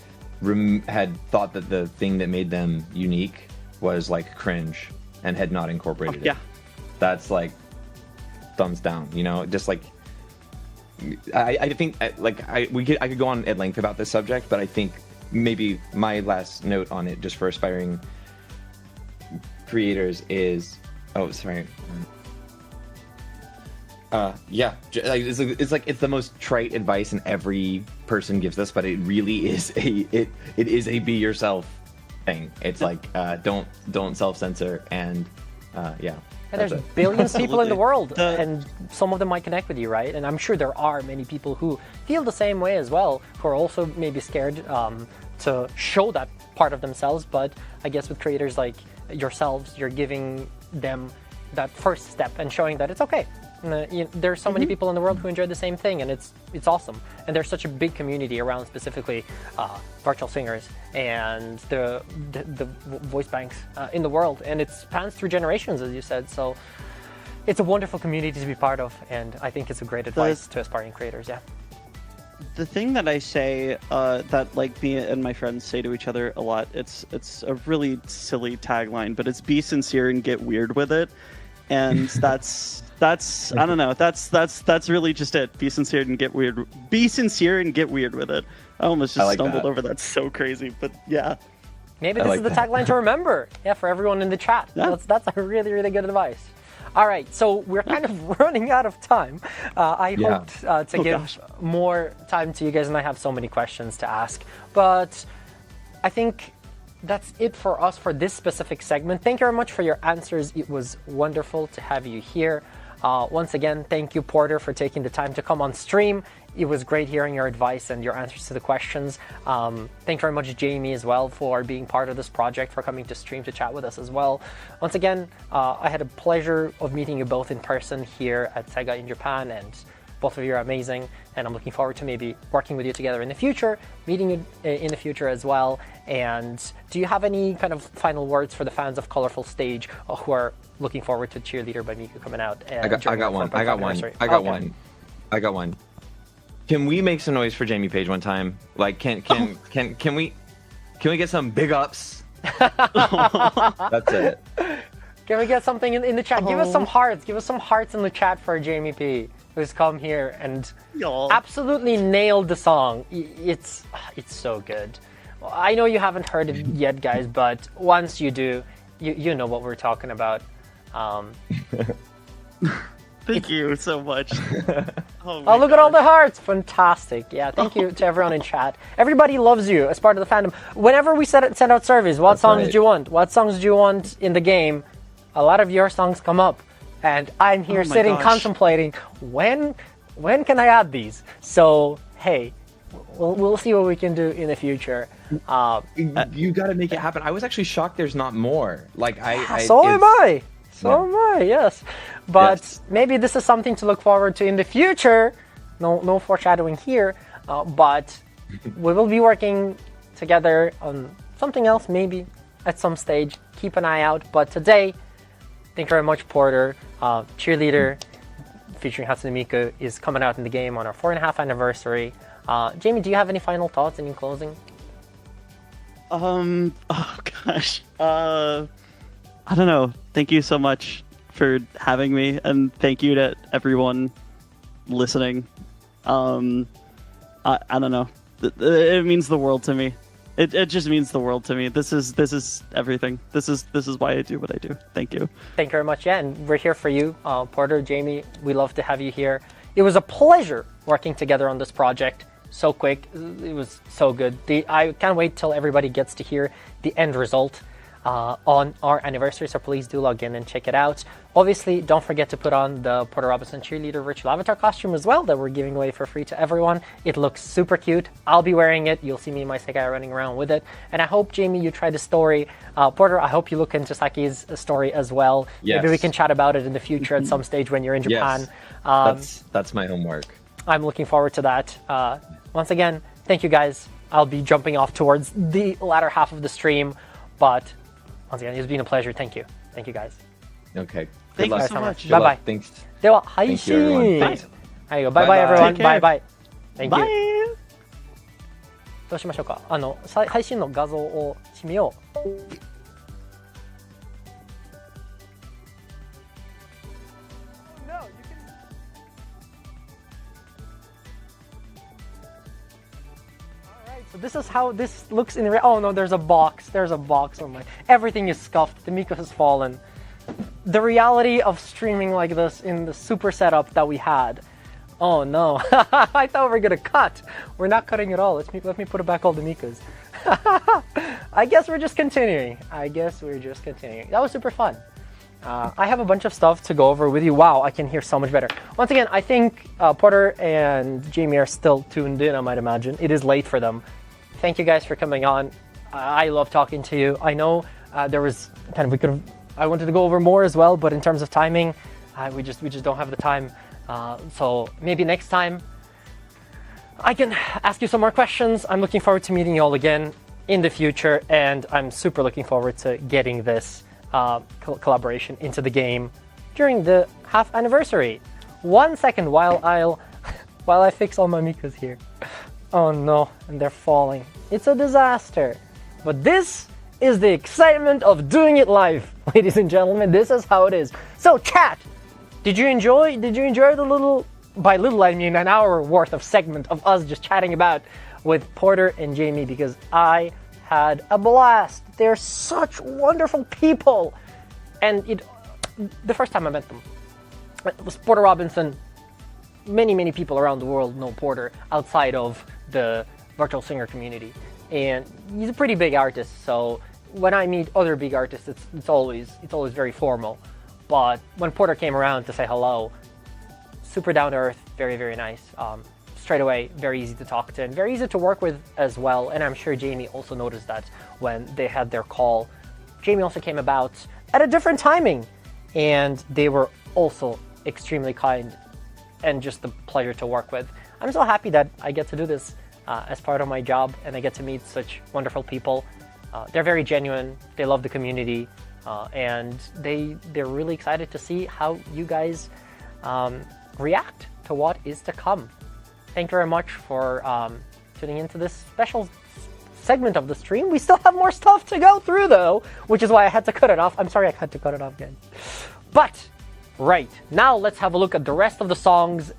thought that the thing that made them unique was like cringe and had not incorporated it. Yeah. That's like thumbs down, you know? Just like I think like I could go on at length about this subject, but I think maybe my last note on it, just for aspiring creators, is it's the most trite advice, and every person gives this, but it really is it is a be yourself thing. It's like don't self-censor, and yeah. And there's billions of people in the world, and some of them might connect with you, right? And I'm sure there are many people who feel the same way as well, who are also maybe scared to show that part of themselves. But I guess with creators like yourselves, you're giving them that first step and showing that it's okay. There's so many people in the world who enjoy the same thing, and it's awesome. And there's such a big community around specifically virtual singers and the voice banks in the world, and it spans through generations, as you said. So it's a wonderful community to be part of, and I think it's a great advice to aspiring creators. Yeah. The thing that I say that like me and my friends say to each other a lot, it's a really silly tagline, but it's be sincere and get weird with it. And that's I don't know, that's really just it. Be sincere and get weird. Be sincere and get weird with it. I almost just stumbled over that. So crazy, but yeah. Maybe this is the tagline to remember. Yeah, for everyone in the chat. Yeah. That's a really, really good advice. All right, so we're kind of running out of time. I hoped to give more time to you guys, and I have so many questions to ask. But I think that's it for us for this specific segment. Thank you very much for your answers. It was wonderful to have you here. Once again, thank you, Porter, for taking the time to come on stream. It was great hearing your advice and your answers to the questions. Thank you very much, Jamie, as well, for being part of this project, for coming to stream to chat with us as well. Once again, I had a pleasure of meeting you both in person here at Sega in Japan, and both of you are amazing, and I'm looking forward to maybe working with you together in the future, meeting you in the future as well. And do you have any kind of final words for the fans of Colorful Stage who are looking forward to Cheerleader by Miku coming out? I got one. Can we make some noise for Jamie Page one time? Like, can we get some big ups? That's it. Can we get something in the chat? Give us some hearts. Give us some hearts in the chat for Jamie P, who's come here and absolutely nailed the song. It's so good. I know you haven't heard it yet, guys, but once you do, you know what we're talking about. Thank you so much. Oh, look at all the hearts. Fantastic. Yeah, thank you to everyone in chat. Everybody loves you as part of the fandom. Whenever we send out surveys, what songs do you want? What songs do you want in the game? A lot of your songs come up. And I'm here sitting contemplating, when can I add these? So, hey, we'll see what we can do in the future. You got to make it happen. I was actually shocked there's not more. Like So am I. Yes. But maybe this is something to look forward to in the future. No foreshadowing here. But we will be working together on something else maybe at some stage. Keep an eye out. But today, thank you very much, Porter. Cheerleader featuring Hatsune Miku is coming out in the game on our 4.5 anniversary. Jamie, do you have any final thoughts in closing? Oh gosh. I don't know. Thank you so much for having me, and thank you to everyone listening. I don't know. It means the world to me. It just means the world to me. This is everything. This is why I do what I do. Thank you. Thank you very much. Yeah, and we're here for you, Porter, Jamie. We love to have you here. It was a pleasure working together on this project. So quick. It was so good. I can't wait till everybody gets to hear the end result on our anniversary, so please do log in and check it out. Obviously, don't forget to put on the Porter Robinson Cheerleader virtual avatar costume as well that we're giving away for free to everyone. It looks super cute. I'll be wearing it. You'll see me and my Segai running around with it. And I hope, Jamie, you try the story. Porter, I hope you look into Saki's story as well. Yes. Maybe we can chat about it in the future at some stage when you're in Japan. Yes. That's my homework. I'm looking forward to that. Once again, thank you guys. I'll be jumping off towards the latter half of the stream, but once again, it's been a pleasure. Thank you. Thank you guys. Okay. Thank Good you luck. so much. Good luck. Bye-bye. Thanks. では、 Thank you, everyone. 配信 Thanks. はい、バイバイ Bye-bye. everyone. Take care. バイバイ。Thank you. Bye. どうしましょうか。配信の画像を締めよう。So this is how this looks in the. Oh no, there's a box. There's a box on my. Everything is scuffed. The Miku has fallen. The reality of streaming like this in the super setup that we had. Oh no, I thought we were gonna cut. We're not cutting at all. Let me put back all the Mikus. I guess we're just continuing. That was super fun. I have a bunch of stuff to go over with you. Wow, I can hear so much better. Once again, I think Porter and Jamie are still tuned in, I might imagine. It is late for them. Thank you guys for coming on. I love talking to you. I know there was I wanted to go over more as well, but in terms of timing, we just don't have the time. So maybe next time I can ask you some more questions. I'm looking forward to meeting you all again in the future, and I'm super looking forward to getting this collaboration into the game during the half anniversary. 1 second while I fix all my Mikus here. Oh no, and they're falling. It's a disaster. But this is the excitement of doing it live, ladies and gentlemen. This is how it is. So chat, did you enjoy the little, by little I mean an hour worth of segment of us just chatting about with Porter and Jamie, because I had a blast. They're such wonderful people. And the first time I met them, it was Porter Robinson. Many people around the world know Porter outside of the virtual singer community, and he's a pretty big artist. So when I meet other big artists, it's always very formal. But when Porter came around to say hello, super down to earth, very nice. Straight away, very easy to talk to and very easy to work with as well. And I'm sure Jamie also noticed that when they had their call. Jamie also came about at a different timing, and they were also extremely kind and just a pleasure to work with. I'm so happy that I get to do this as part of my job, and I get to meet such wonderful people. They're very genuine, they love the community, and they're really excited to see how you guys react to what is to come. Thank you very much for tuning into this special segment of the stream. We still have more stuff to go through though, which is why I had to cut it off. I'm sorry I had to cut it off again. But right, now let's have a look at the rest of the songs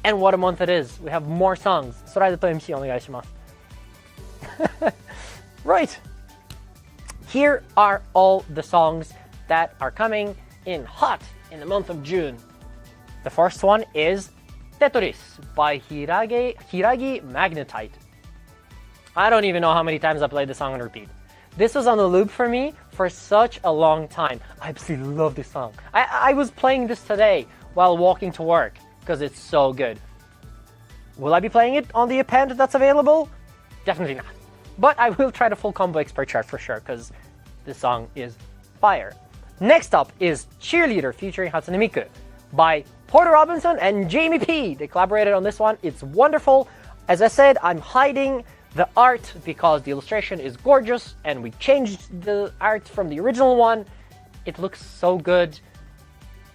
and what a month it is. We have more songs. スライドと MC お願いします。Right. Here are all the songs that are coming in hot in the month of June. The first one is Tetris by Hiragi Magnetite. I don't even know how many times I played this song on repeat. This was on a loop for me for such a long time. I absolutely love this song. I was playing this today while walking to work because it's so good. Will I be playing it on the append that's available? Definitely not. But I will try the full combo expert chart for sure because this song is fire. Next up is Cheerleader featuring HATSUNE MIKU by Porter Robinson and Jamie P. They collaborated on this one. It's wonderful. As I said, I'm hiding the art because the illustration is gorgeous and we changed the art from the original one. It looks so good.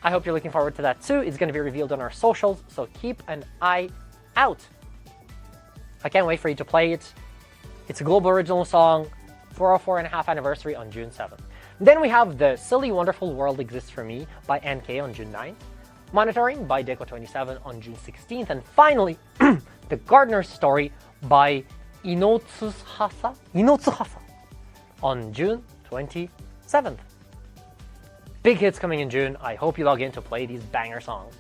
I hope you're looking forward to that too. It's going to be revealed on our socials, so keep an eye out. I can't wait for you to play it. It's a global original song for our 4.5 anniversary on June 7th. Then we have The Silly Wonderful World Exists for Me by NK on June 9th. Monitoring by Deco27 on June 16th. And finally, The Gardener's Story by Inotsuhasa on June 27th. Big hits coming in June. I hope you log in to play these banger songs.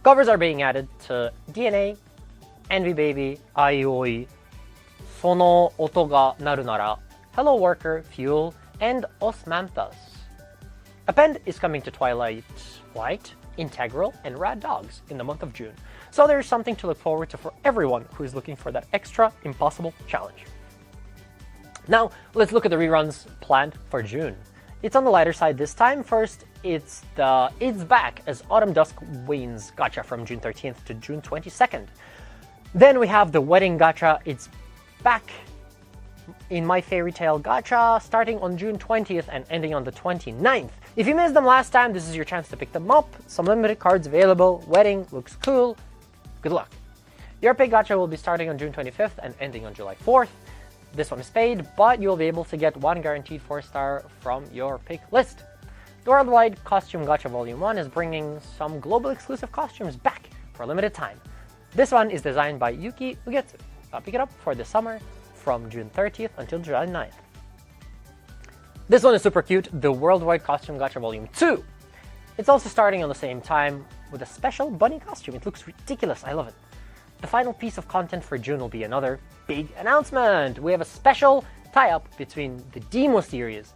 Covers are being added to DNA, Envy Baby, Aioi, Sono Oto ga Naru Nara, Hello Worker, Fuel, and Osmanthus. Append is coming to Twilight White, Integral, and Rad Dogs in the month of June. So there's something to look forward to for everyone who is looking for that extra impossible challenge. Now, let's look at the reruns planned for June. It's on the lighter side this time. First, it's back as Autumn Dusk Wanes gacha from June 13th to June 22nd. Then we have the Wedding gacha. It's back in My Fairy Tail Gacha starting on June 20th and ending on the 29th. If you missed them last time, this is your chance to pick them up. Some limited cards available. Wedding looks cool. Good luck. Your Pick Gacha will be starting on June 25th and ending on July 4th. This one is paid, but you'll be able to get one guaranteed 4-star from your pick list. The Worldwide Costume Gacha Volume 1 is bringing some global exclusive costumes back for a limited time. This one is designed by Yuki Ugetsu. Pick it up for the summer from June 30th until July 9th. This one is super cute, the Worldwide Costume Gacha Volume 2. It's also starting on the same time with a special bunny costume. It looks ridiculous, I love it. The final piece of content for June will be another big announcement. We have a special tie-up between the Demo series,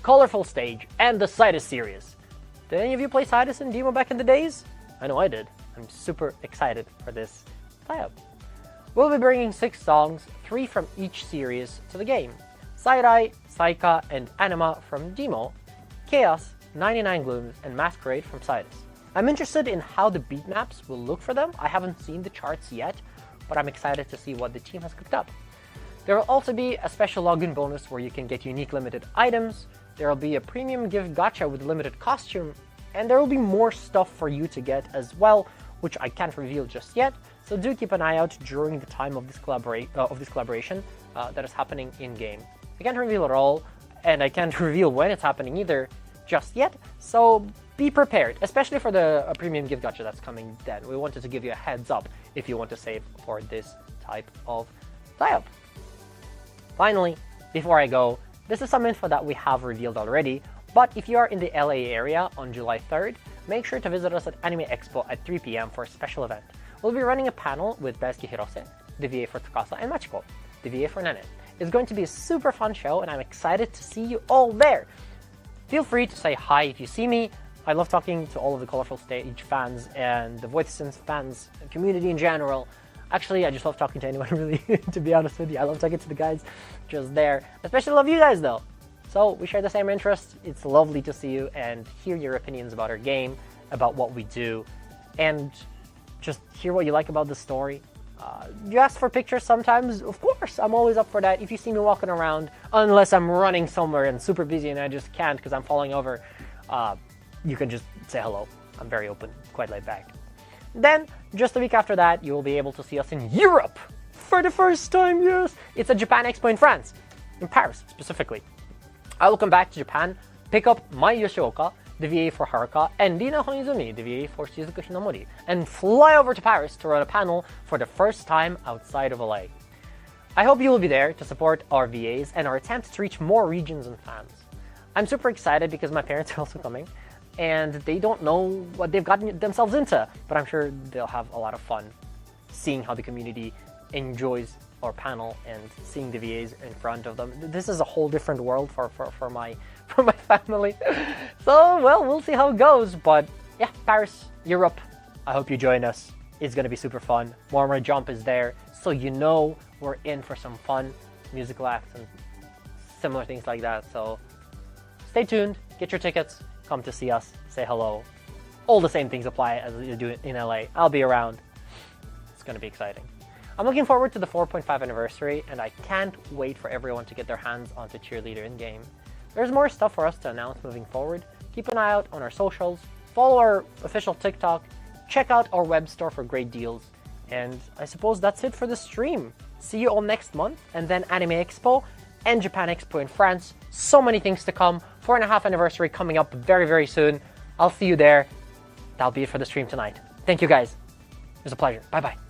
Colorful Stage, and the Sidus series. Did any of you play Sidus and Demo back in the days? I know I did. I'm super excited for this tie-up. We'll be bringing 6 songs, 3 from each series, to the game. Side-Eye, Saika, and Anima from Demo, Chaos, 99 Glooms, and Masquerade from Sidus. I'm interested in how the beat maps will look for them. I haven't seen the charts yet, but I'm excited to see what the team has cooked up. There will also be a special login bonus where you can get unique limited items. There will be a premium gift gacha with a limited costume, and there will be more stuff for you to get as well, which I can't reveal just yet. So do keep an eye out during the time of this collaboration that is happening in-game. I can't reveal it all, and I can't reveal when it's happening either just yet, so be prepared, especially for the premium gift gacha that's coming then. We wanted to give you a heads up if you want to save for this type of tie-up. Finally, before I go, this is some info that we have revealed already, but if you are in the LA area on July 3rd, make sure to visit us at Anime Expo at 3 p.m. for a special event. We'll be running a panel with Daisuke Hirose, the VA for Tsukasa, and Machiko, the VA for Nane. It's going to be a super fun show, and I'm excited to see you all there. Feel free to say hi if you see me. I love talking to all of the Colorful Stage fans and the Voice-Sense fans, community in general. Actually, I just love talking to anyone, really, to be honest with you. I love talking to the guys just there. Especially love you guys, though. So, we share the same interests. It's lovely to see you and hear your opinions about our game, about what we do, and just hear what you like about the story. You ask for pictures sometimes, of course, I'm always up for that. If you see me walking around, unless I'm running somewhere and super busy and I just can't because I'm falling over, you can just say hello. I'm very open, quite laid back. Then, just a week after that, you will be able to see us in Europe for the first time, yes! It's a Japan Expo in France, in Paris specifically. I will come back to Japan, pick up Mai Yoshioka, the VA for Haruka, and Rina Honizumi, the VA for Shizuku Hinamori, and fly over to Paris to run a panel for the first time outside of LA. I hope you will be there to support our VAs and our attempt to reach more regions and fans. I'm super excited because my parents are also coming, and they don't know what they've gotten themselves into, but I'm sure they'll have a lot of fun seeing how the community enjoys our panel and seeing the VAs in front of them. This is a whole different world for my family. So, well, we'll see how it goes, but yeah, Paris, Europe, I hope you join us. It's gonna be super fun. Warmer Jump is there, so you know we're in for some fun musical acts and similar things like that. So stay tuned, get your tickets, come to see us, say hello. All the same things apply as you do in LA. I'll be around. It's gonna be exciting. I'm looking forward to the 4.5 anniversary, and I can't wait for everyone to get their hands onto Cheerleader in-game. There's more stuff for us to announce moving forward. Keep an eye out on our socials, follow our official TikTok, check out our web store for great deals, and I suppose that's it for the stream. See you all next month, and then Anime Expo and Japan Expo in France. So many things to come. 4.5 anniversary coming up very, very soon. I'll see you there. That'll be it for the stream tonight. Thank you guys. It was a pleasure. Bye-bye.